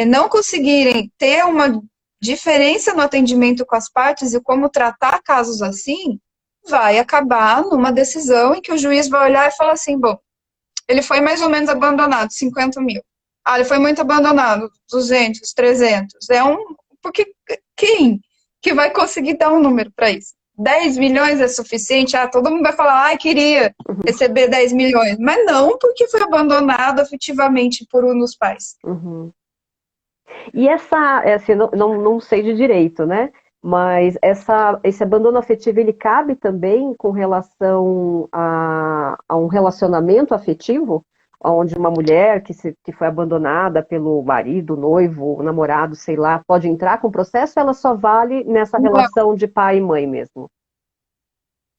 não conseguirem ter uma diferença no atendimento com as partes e como tratar casos assim, vai acabar numa decisão em que o juiz vai olhar e falar assim, bom, ele foi mais ou menos abandonado, 50 mil. Ah, ele foi muito abandonado, 200, 300. Porque quem que vai conseguir dar um número para isso? 10 milhões é suficiente? Ah, todo mundo vai falar, ah, queria receber 10 milhões. Mas não porque foi abandonado afetivamente por um dos pais. Uhum. E assim, não sei de direito, né? Mas esse abandono afetivo, ele cabe também com relação a um relacionamento afetivo, onde uma mulher que foi abandonada pelo marido, noivo, namorado, sei lá, pode entrar com o processo, ou ela só vale nessa relação de pai e mãe mesmo?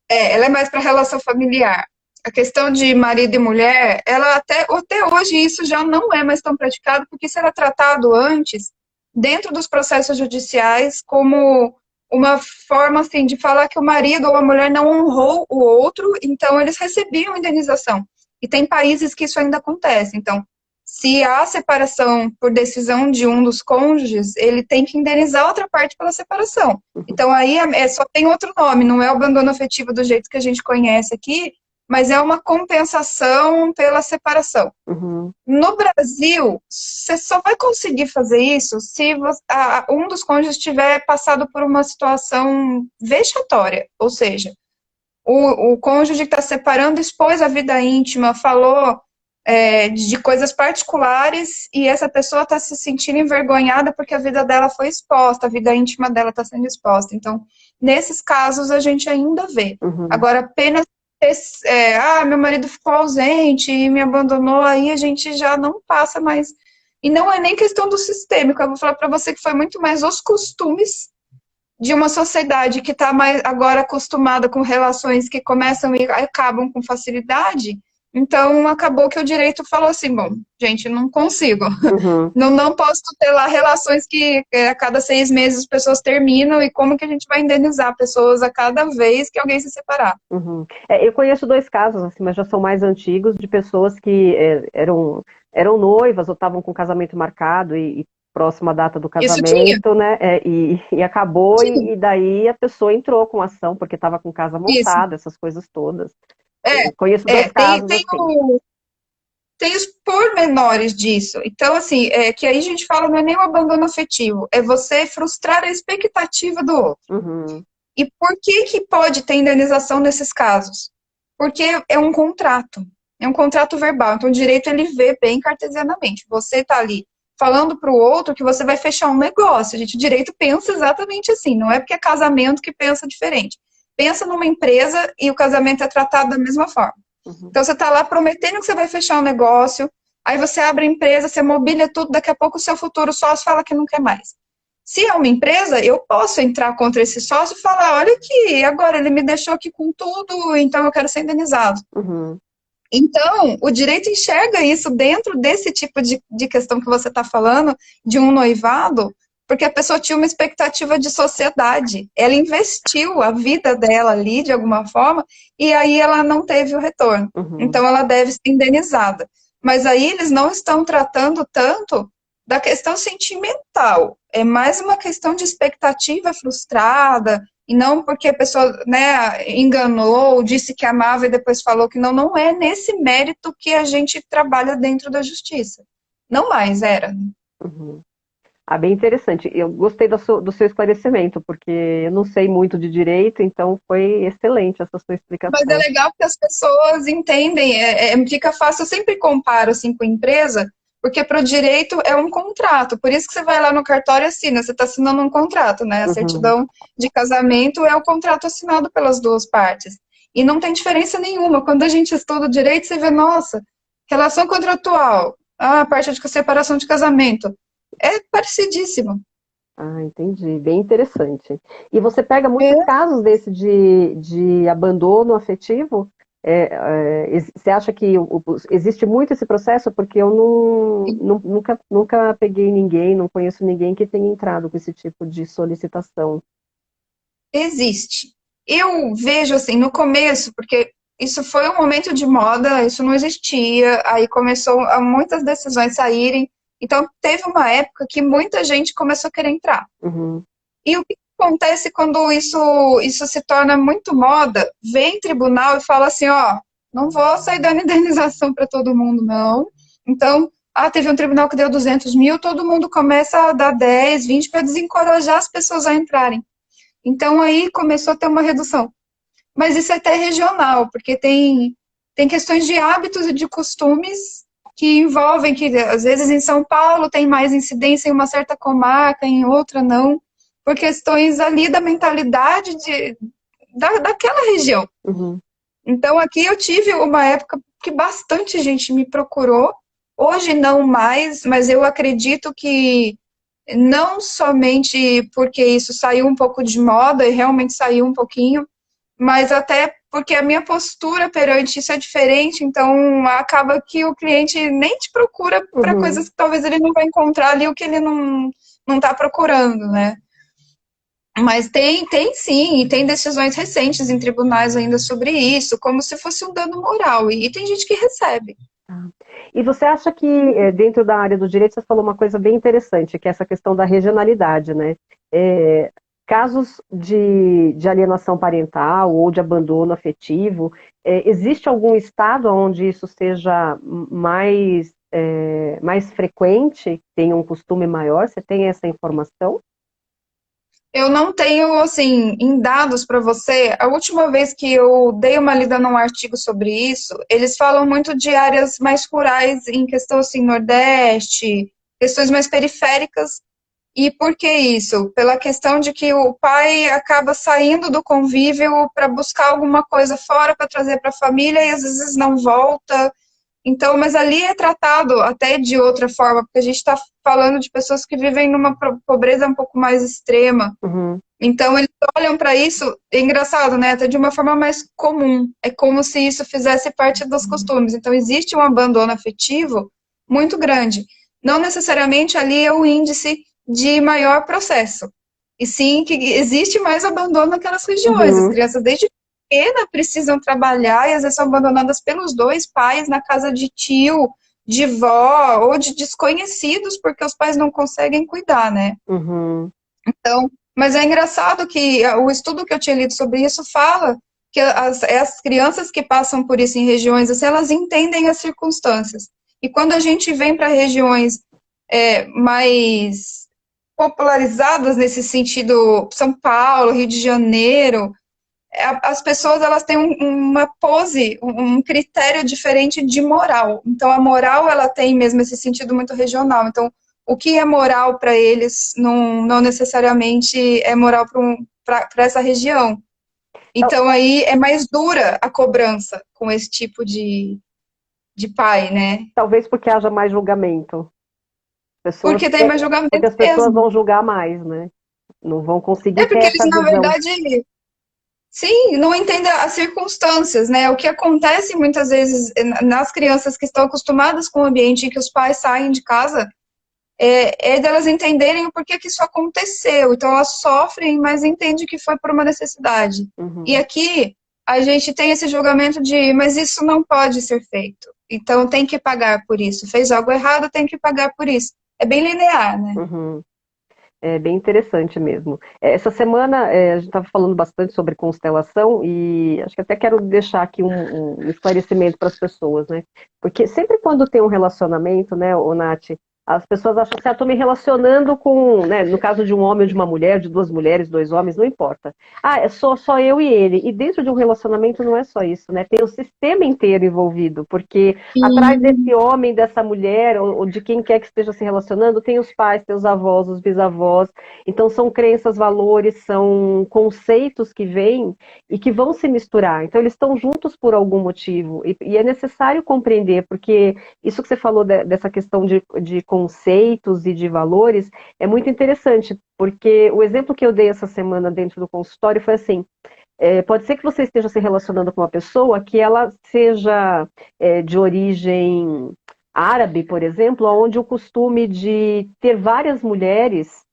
Ela é mais para relação familiar. A questão de marido e mulher, ela até hoje isso já não é mais tão praticado, porque isso era tratado antes, dentro dos processos judiciais, como uma forma assim, de falar que o marido ou a mulher não honrou o outro, então eles recebiam indenização. E tem países que isso ainda acontece. Então, se há separação por decisão de um dos cônjuges, ele tem que indenizar a outra parte pela separação. Então, aí só tem outro nome, não é o abandono afetivo do jeito que a gente conhece aqui, mas é uma compensação pela separação. Uhum. No Brasil, você só vai conseguir fazer isso se um dos cônjuges tiver passado por uma situação vexatória, ou seja, o cônjuge que está separando expôs a vida íntima, falou de coisas particulares e essa pessoa está se sentindo envergonhada porque a vida dela foi exposta, a vida íntima dela está sendo exposta. Então, nesses casos, a gente ainda vê. Uhum. Agora, apenas meu marido ficou ausente e me abandonou, aí a gente já não passa mais. E não é nem questão do sistêmico, eu vou falar para você que foi muito mais os costumes de uma sociedade que está mais agora acostumada com relações que começam e acabam com facilidade. Então, acabou que o direito falou assim, bom, gente, não consigo. Uhum. Não posso tutelar relações que a cada 6 meses as pessoas terminam e como que a gente vai indenizar pessoas a cada vez que alguém se separar. Uhum. Eu conheço 2 casos, assim, mas já são mais antigos, de pessoas que eram noivas ou estavam com o casamento marcado e próxima à data do casamento, né? E acabou, e daí a pessoa entrou com ação, porque estava com casa montada, essas coisas todas. Conheço 2 casos assim. Tem os pormenores disso. Então, assim, que aí a gente fala, não é nem o abandono afetivo, é você frustrar a expectativa do outro. Uhum. E por que pode ter indenização nesses casos? Porque é um contrato verbal. Então, o direito, ele vê bem cartesianamente. Você está ali falando para o outro que você vai fechar um negócio. Gente, o direito pensa exatamente assim, não é porque é casamento que pensa diferente. Pensa numa empresa e o casamento é tratado da mesma forma. Uhum. Então, você está lá prometendo que você vai fechar um negócio, aí você abre a empresa, você mobília tudo, daqui a pouco o seu futuro sócio fala que não quer mais. Se é uma empresa, eu posso entrar contra esse sócio e falar, olha aqui, agora ele me deixou aqui com tudo, então eu quero ser indenizado. Uhum. Então, o direito enxerga isso dentro desse tipo de questão que você está falando, de um noivado, porque a pessoa tinha uma expectativa de sociedade. Ela investiu a vida dela ali, de alguma forma, e aí ela não teve o retorno. Uhum. Então, ela deve ser indenizada. Mas aí eles não estão tratando tanto da questão sentimental. É mais uma questão de expectativa frustrada, e não porque a pessoa, né, enganou, disse que amava e depois falou que não. Não é nesse mérito que a gente trabalha dentro da justiça. Não mais era. Uhum. Ah, bem interessante. Eu gostei do seu esclarecimento, porque eu não sei muito de direito, então foi excelente essa sua Mas é explicação. legal que as pessoas entendem, fica fácil, eu sempre comparo assim com empresa, porque para o direito é um contrato, por isso que você vai lá no cartório e assina, você está assinando um contrato, né? A Uhum. certidão de casamento é o contrato assinado pelas duas partes. E não tem diferença nenhuma. Quando a gente estuda o direito, você vê, nossa, relação contratual, a parte de separação de casamento, é parecidíssimo. Ah, entendi. Bem interessante. E você pega muitos É. casos desse de abandono afetivo? Você acha que existe muito esse processo? Porque eu nunca peguei ninguém, não conheço ninguém que tenha entrado com esse tipo de solicitação. Existe. Eu vejo assim, no começo, porque isso foi um momento de moda, isso não existia, aí começou a muitas decisões saírem, então teve uma época que muita gente começou a querer entrar. Uhum, E o que acontece quando isso se torna muito moda? Vem tribunal e fala assim, ó, não vou sair dando indenização para todo mundo, não. Então, teve um tribunal que deu 200 mil, todo mundo começa a dar 10, 20 para desencorajar as pessoas a entrarem. Então aí começou a ter uma redução. Mas isso é até regional, porque tem questões de hábitos e de costumes que envolvem que, às vezes, em São Paulo tem mais incidência em uma certa comarca, em outra não, por questões ali da mentalidade daquela região. uhum, Então, aqui eu tive uma época que bastante gente me procurou, hoje não mais, mas eu acredito que não somente porque isso saiu um pouco de moda e realmente saiu um pouquinho, mas até porque a minha postura perante isso é diferente, então acaba que o cliente nem te procura para uhum. coisas que talvez ele não vai encontrar ali o que ele não está procurando, né? Mas tem sim, e tem decisões recentes em tribunais ainda sobre isso, como se fosse um dano moral, e tem gente que recebe. Ah. E você acha que, dentro da área do direito, você falou uma coisa bem interessante, que é essa questão da regionalidade, né? É, casos de alienação parental ou de abandono afetivo, existe algum estado onde isso seja mais frequente, tenha um costume maior? Você tem essa informação? Eu não tenho, assim, em dados para você. A última vez que eu dei uma lida num artigo sobre isso, eles falam muito de áreas mais rurais, em questão, assim, Nordeste, questões mais periféricas. E por que isso? Pela questão de que o pai acaba saindo do convívio para buscar alguma coisa fora para trazer para a família e às vezes não volta. Então, mas ali é tratado até de outra forma, porque a gente está falando de pessoas que vivem numa pobreza um pouco mais extrema. Uhum, Então, eles olham para isso, é engraçado, né? Até de uma forma mais comum. É como se isso fizesse parte dos costumes. Então, existe um abandono afetivo muito grande. Não necessariamente ali é o índice de maior processo. E sim que existe mais abandono naquelas regiões. As uhum. crianças, desde pequena, precisam trabalhar e às vezes são abandonadas pelos dois pais na casa de tio, de vó ou de desconhecidos, porque os pais não conseguem cuidar, né? Uhum. Então, mas é engraçado que o estudo que eu tinha lido sobre isso fala que as crianças que passam por isso em regiões assim, elas entendem as circunstâncias. E quando a gente vem para regiões mais popularizadas nesse sentido, São Paulo, Rio de Janeiro, as pessoas elas têm uma pose, um critério diferente de moral. Então a moral ela tem mesmo esse sentido muito regional. Então o que é moral para eles não necessariamente é moral para essa região. Tal- Então aí é mais dura a cobrança com esse tipo de pai, né? Talvez porque haja mais julgamento. Pessoas, Porque tem mais porque julgamento as pessoas mesmo. vão julgar mais, né? Não vão conseguir É ter porque eles, essa na visão. verdade, sim, não entendem as circunstâncias, né? O que acontece muitas vezes nas crianças que estão acostumadas com o ambiente em que os pais saem de casa, é delas entenderem o porquê que isso aconteceu. Então elas sofrem, mas entendem que foi por uma necessidade. E Uhum. aqui a gente tem esse julgamento de, mas isso não pode ser feito. Então tem que pagar por isso. Fez algo errado, tem que pagar por isso. É bem linear, né? Uhum. É bem interessante mesmo. Essa semana a gente estava falando bastante sobre constelação e acho que até quero deixar aqui um esclarecimento para as pessoas, né? Porque sempre quando tem um relacionamento, né, ô Nath, as pessoas acham assim, estou me relacionando com, né, no caso de um homem ou de uma mulher, de duas mulheres, dois homens, não importa. Ah, é só eu e ele. E dentro de um relacionamento não é só isso, né? Tem o sistema inteiro envolvido, porque atrás desse homem, dessa mulher, ou de quem quer que esteja se relacionando, tem os pais, tem os avós, os bisavós. Então, são crenças, valores, são conceitos que vêm e que vão se misturar. Então, eles estão juntos por algum motivo. E é necessário compreender, porque isso que você falou dessa questão de conceitos e de valores é muito interessante, porque o exemplo que eu dei essa semana dentro do consultório foi assim. Pode ser que você esteja se relacionando com uma pessoa que ela seja de origem árabe, por exemplo, onde o costume de ter várias mulheres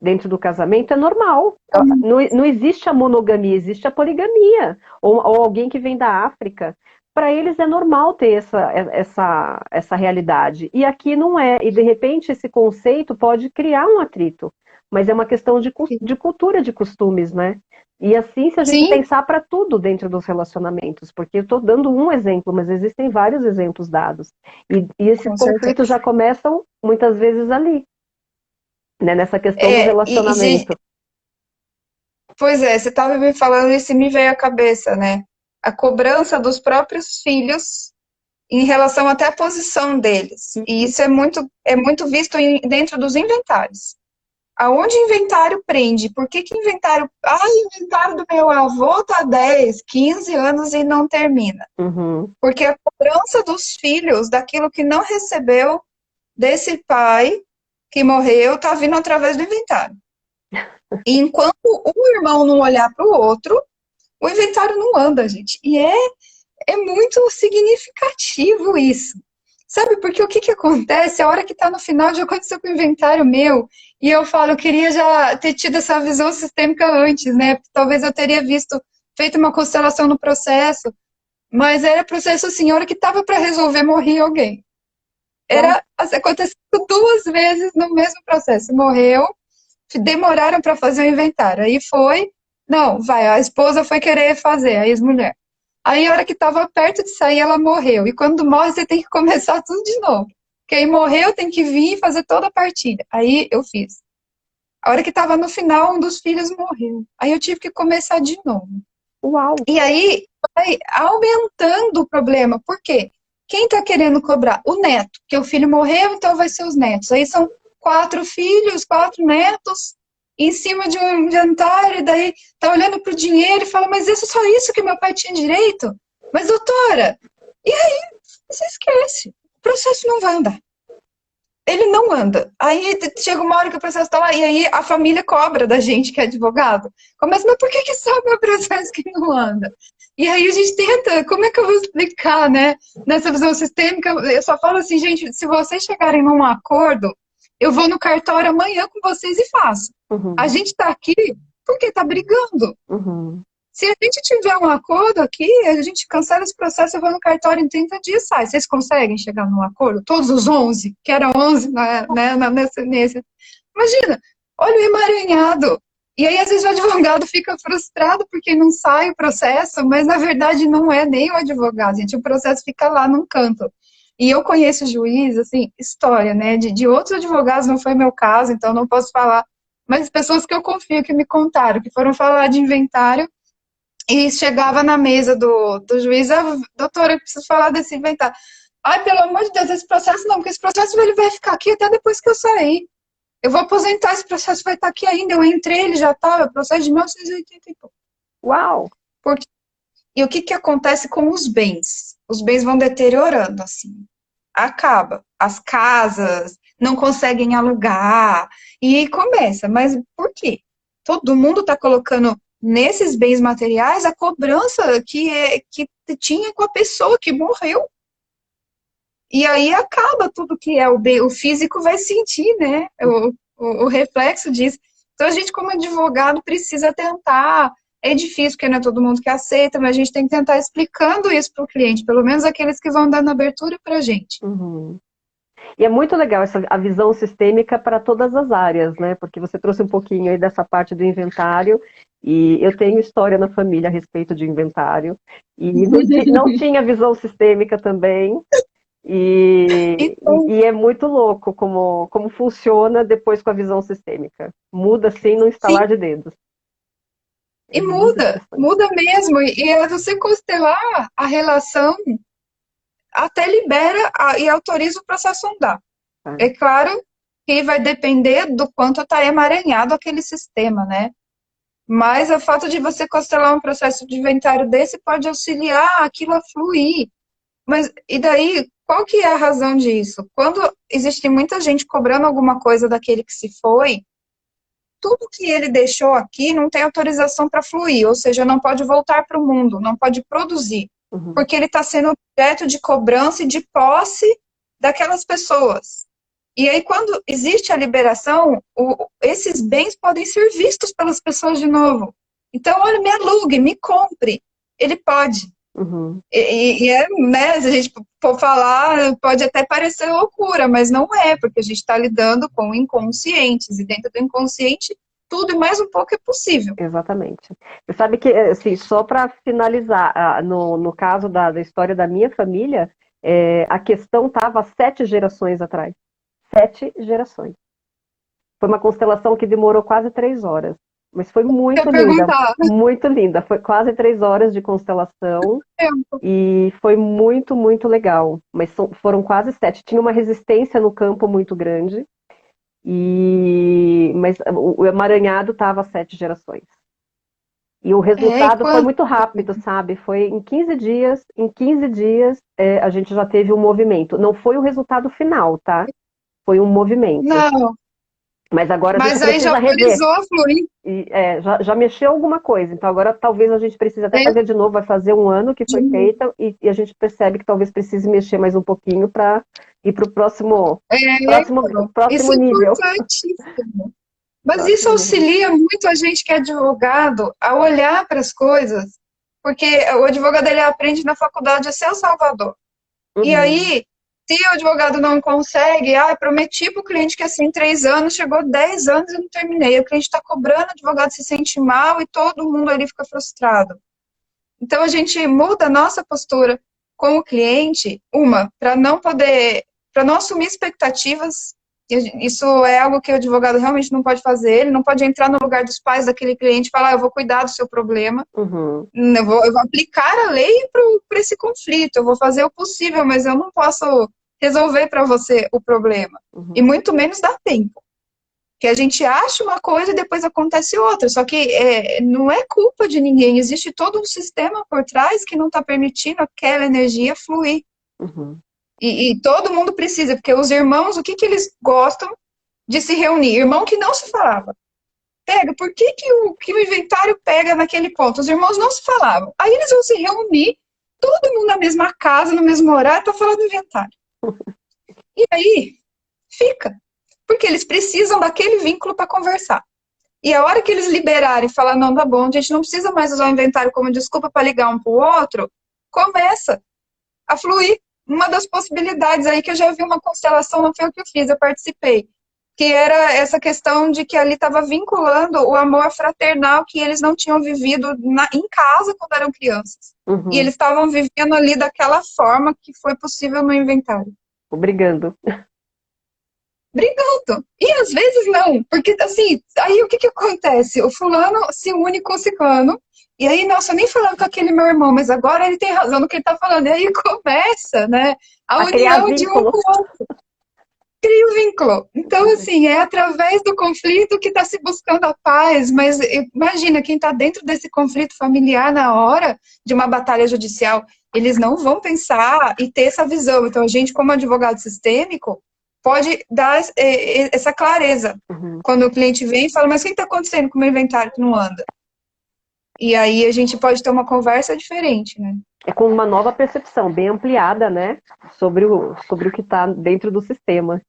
dentro do casamento é normal. Não existe a monogamia, existe a poligamia. Ou alguém que vem da África. Para eles é normal ter essa realidade. E aqui não é. E de repente esse conceito pode criar um atrito. Mas é uma questão de cultura, de costumes, né? E assim, se a gente Sim, pensar para tudo dentro dos relacionamentos, porque eu estou dando um exemplo, mas existem vários exemplos dados. E esses com conflitos certeza. já começam muitas vezes ali, né, nessa questão do Gente, relacionamento. pois é, você estava me falando isso e me veio à cabeça, né? A cobrança dos próprios filhos em relação até à posição deles. E isso é muito visto dentro dos inventários. Aonde inventário prende? Por que que inventário... Ah, o inventário do meu avô tá 10, 15 anos e não termina. Uhum, Porque a cobrança dos filhos daquilo que não recebeu desse pai que morreu tá vindo através do inventário. E enquanto um irmão não olhar para o outro, o inventário não anda, gente. É muito significativo isso. Sabe, porque o que que acontece? A hora que tá no final já aconteceu com o inventário meu, e eu falo, eu queria já ter tido essa visão sistêmica antes, né? Talvez eu teria visto, feito uma constelação no processo, mas era processo assim, a hora que tava para resolver, morria alguém. uau, Aconteceu duas vezes no mesmo processo. Morreu, demoraram para fazer o inventário. Aí foi, não, vai, a esposa foi querer fazer, a ex-mulher. Aí, a hora que estava perto de sair, ela morreu. E quando morre, você tem que começar tudo de novo. Quem morreu tem que vir e fazer toda a partilha. Aí eu fiz. A hora que estava no final, um dos filhos morreu. Aí eu tive que começar de novo. uau. E aí vai aumentando o problema. Por quê? Quem está querendo cobrar? O neto, que o filho morreu, então vai ser os netos. Aí são quatro filhos, quatro netos, em cima de um jantar, e daí tá olhando para o dinheiro e fala, mas isso só isso que meu pai tinha direito? Mas, doutora, e aí você esquece. O processo não vai andar. Ele não anda. Aí chega uma hora que o processo está lá, e aí a família cobra da gente que é advogado. Começa, mas por que que só o meu processo que não anda? E aí a gente tenta, como é que eu vou explicar, né? Nessa visão sistêmica, eu só falo assim, gente, se vocês chegarem num acordo, eu vou no cartório amanhã com vocês e faço. A Uhum, gente está aqui porque está brigando. uhum, Se a gente tiver um acordo aqui, a gente cancela esse processo, eu vou no cartório em 30 dias, sai. Vocês conseguem chegar num acordo? Todos os 11, que eram 11 nesse. Imagina, olha o emaranhado. E aí, às vezes, o advogado fica frustrado porque não sai o processo, mas, na verdade, não é nem o advogado, gente. O processo fica lá num canto. E eu conheço juiz, assim, história, né, de outros advogados, não foi meu caso, então não posso falar, mas pessoas que eu confio, que me contaram, que foram falar de inventário, e chegava na mesa do juiz, doutora, eu preciso falar desse inventário. Ai, pelo amor de Deus, esse processo não, porque esse processo ele vai ficar aqui até depois que eu sair. Eu vou aposentar, esse processo vai estar aqui ainda. Eu entrei, ele já estava, processo de 1980 e pouco. uau. Porque, e o que que acontece com os bens? Os bens vão deteriorando, assim. Acaba. As casas não conseguem alugar. E começa. Mas por quê? Todo mundo está colocando nesses bens materiais a cobrança que tinha com a pessoa que morreu. E aí acaba tudo que é o físico vai sentir, né? O reflexo disso. Então a gente, como advogado, precisa tentar. É difícil, porque não é todo mundo que aceita, mas a gente tem que tentar explicando isso para o cliente, pelo menos aqueles que vão dando abertura para a gente. Uhum. E é muito legal a visão sistêmica para todas as áreas, né? Porque você trouxe um pouquinho aí dessa parte do inventário, e eu tenho história na família a respeito de inventário, e não tinha visão sistêmica também, Então, e é muito louco como funciona depois com a visão sistêmica. Muda assim no sim, instalar de dedos. É e muito muda, interessante. muda mesmo. E é você constelar a relação, até libera e autoriza o processo a andar. Tá? É claro que vai depender do quanto está emaranhado aquele sistema, né? Mas o fato de você constelar um processo de inventário desse pode auxiliar aquilo a fluir. Mas e daí, qual que é a razão disso? Quando existe muita gente cobrando alguma coisa daquele que se foi, tudo que ele deixou aqui não tem autorização para fluir, ou seja, não pode voltar para o mundo, não pode produzir, Uhum. porque ele está sendo objeto de cobrança e de posse daquelas pessoas. E aí, quando existe a liberação, esses bens podem ser vistos pelas pessoas de novo. Então, olha, me alugue, me compre. Ele pode. Uhum. Né, se a gente for falar, pode até parecer loucura, mas não é, porque a gente está lidando com inconscientes, e dentro do inconsciente, tudo e mais um pouco é possível. Exatamente. Você sabe que, assim, só para finalizar, no caso da história da minha família, a questão estava 7 gerações atrás. 7 gerações. Foi uma constelação que demorou quase 3 horas, mas foi Eu muito linda, perguntar, muito linda. Foi quase 3 horas de constelação e foi muito, muito legal. Mas foram quase 7. Tinha uma resistência no campo muito grande, mas o emaranhado estava 7 gerações. E o e resultado foi quando... muito rápido, sabe? Foi em 15 dias, a gente já teve um movimento. Não foi o resultado final, tá? Foi um movimento. Não, Mas agora a gente mas aí já precisa rever. autorizou a fluir. E, já mexeu alguma coisa. Então agora talvez a gente precise até É, fazer de novo. Vai fazer um ano que de foi novo. feita e a gente percebe que talvez precise mexer mais um pouquinho para ir para o próximo, próximo, Então, isso próximo é nível. importantíssimo. Mas isso Próximo nível. auxilia muito a gente que é advogado a olhar para as coisas, porque o advogado ele aprende na faculdade a ser o salvador. E Uhum, aí, se o advogado não consegue, prometi para o cliente que assim, 3 anos, chegou 10 anos e não terminei. O cliente está cobrando, o advogado se sente mal e todo mundo ali fica frustrado. Então, a gente muda a nossa postura com o cliente, para não assumir expectativas. Isso é algo que o advogado realmente não pode fazer. Ele não pode entrar no lugar dos pais daquele cliente e falar: eu vou cuidar do seu problema. uhum, Eu vou aplicar a lei para esse conflito, eu vou fazer o possível, mas eu não posso resolver para você o problema. E uhum, muito menos dar tempo. Que a gente acha uma coisa e depois acontece outra. Só que não é culpa de ninguém, existe todo um sistema por trás que não está permitindo aquela energia fluir. uhum, E todo mundo precisa, porque os irmãos, o que, que eles gostam de se reunir? Irmão que não se falava. Pega, por que, que o inventário pega naquele ponto? Os irmãos não se falavam. Aí eles vão se reunir, todo mundo na mesma casa, no mesmo horário, para falar do inventário. E aí, fica. Porque eles precisam daquele vínculo para conversar. E a hora que eles liberarem e falar, não, tá bom, a gente não precisa mais usar o inventário como desculpa para ligar um para o outro, começa a fluir. Uma das possibilidades aí que eu já vi uma constelação, não foi o que eu fiz, eu participei, que era essa questão de que ali estava vinculando o amor fraternal que eles não tinham vivido em casa quando eram crianças. E uhum. eles estavam vivendo ali daquela forma que foi possível no inventário. Obrigando. Brigando. E às vezes não, porque assim, aí o que que acontece? O fulano se une com o ciclano, e aí, nossa, eu nem falando com aquele meu irmão, mas agora ele tem razão no que ele tá falando. E aí começa, né, a A criar união de um com vínculos. o outro, cria o vínculo. Então, assim, é através do conflito que está se buscando a paz, mas imagina, quem está dentro desse conflito familiar na hora de uma batalha judicial, eles não vão pensar e ter essa visão. Então, a gente, como advogado sistêmico, pode dar essa clareza. Uhum. Quando o cliente vem e fala, mas o que está acontecendo com o meu inventário que não anda? E aí a gente pode ter uma conversa diferente, né? é com uma nova percepção, bem ampliada, né, sobre o que está dentro do sistema.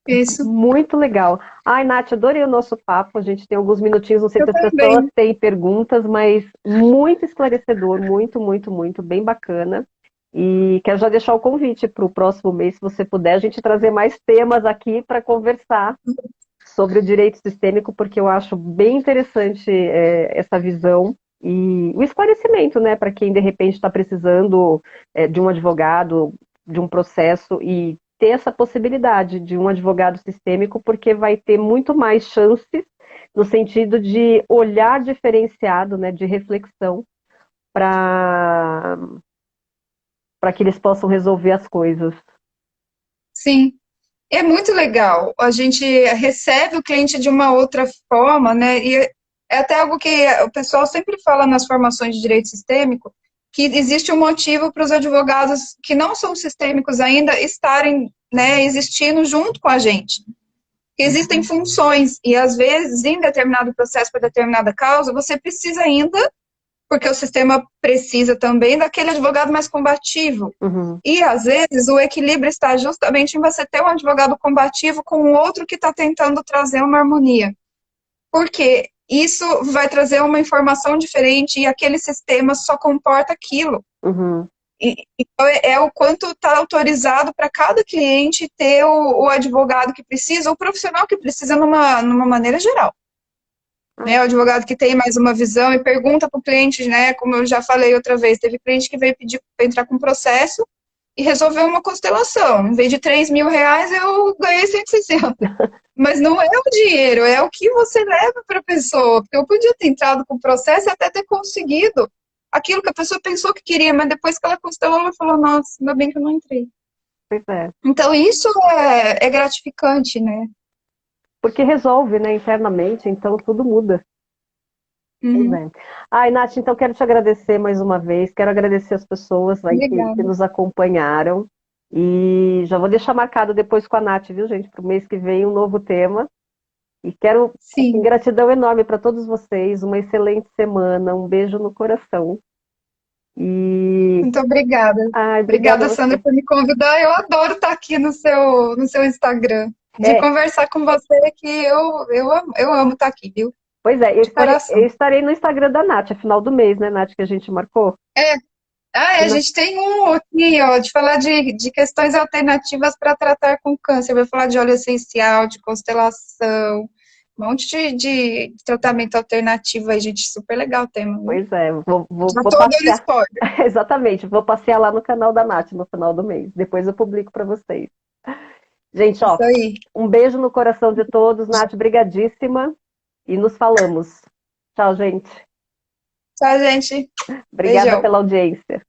Isso. Muito legal. Ai, Nath, adorei o nosso papo. A gente tem alguns minutinhos, não sei Eu se as pessoas também. têm perguntas, mas muito esclarecedor, muito, muito, muito, bem bacana. E quero já deixar o convite para o próximo mês, se você puder, a gente trazer mais temas aqui para conversar sobre o direito sistêmico, porque eu acho bem interessante essa visão e o esclarecimento, né, para quem de repente está precisando de um advogado, de um processo e ter essa possibilidade de um advogado sistêmico, porque vai ter muito mais chances no sentido de olhar diferenciado, né, de reflexão para que eles possam resolver as coisas. Sim. É muito legal. A gente recebe o cliente de uma outra forma, né? E é até algo que o pessoal sempre fala nas formações de direito sistêmico, que existe um motivo para os advogados que não são sistêmicos ainda estarem, né, existindo junto com a gente. Existem funções, e às vezes, em determinado processo para determinada causa, você precisa ainda, porque o sistema precisa também daquele advogado mais combativo. Uhum. E, às vezes, o equilíbrio está justamente em você ter um advogado combativo com um outro que está tentando trazer uma harmonia. Porque isso vai trazer uma informação diferente e aquele sistema só comporta aquilo. Uhum. Então, é o quanto está autorizado para cada cliente ter o advogado que precisa, o profissional que precisa numa maneira geral. Né, o advogado que tem mais uma visão e pergunta para o cliente, né, como eu já falei outra vez, teve cliente que veio pedir para entrar com processo e resolveu uma constelação. Em vez de R$ 3.000, eu ganhei 160. Mas não é o dinheiro, é o que você leva para a pessoa. Porque eu podia ter entrado com o processo e até ter conseguido aquilo que a pessoa pensou que queria, mas depois que ela constelou, ela falou, nossa, ainda bem que eu não entrei. Pois é. Então, isso é gratificante, né? Porque resolve, né, internamente, então tudo muda. Pois Uhum. é. Ai, Nath, então quero te agradecer mais uma vez, quero agradecer as pessoas aí que Obrigada. nos acompanharam e já vou deixar marcado depois com a Nath, viu, gente, para o mês que vem um novo tema. E quero, assim, Sim. gratidão enorme para todos vocês, uma excelente semana, um beijo no coração. E, Muito obrigada. ai, obrigada a Obrigada, Sandra, você. por me convidar. Eu adoro estar aqui no seu Instagram. De É, conversar com você, que eu amo estar aqui, viu? pois é, De eu coração. estarei no Instagram da Nath, é final do mês, né, Nath, que a gente marcou? É. Ah, a gente tem um aqui, ó, de falar de questões alternativas para tratar com câncer. Vai falar de óleo essencial, de constelação, um monte de tratamento alternativo aí, gente. Super legal o tema, viu? Pois é, Já vou tô dando passear. spoiler. Exatamente, vou passear lá no canal da Nath no final do mês. Depois eu publico para vocês. Gente, ó, Isso aí. um beijo no coração de todos. Nath, brigadíssima. E nos falamos. Tchau, gente. Tchau, gente. Obrigada Beijão. pela audiência.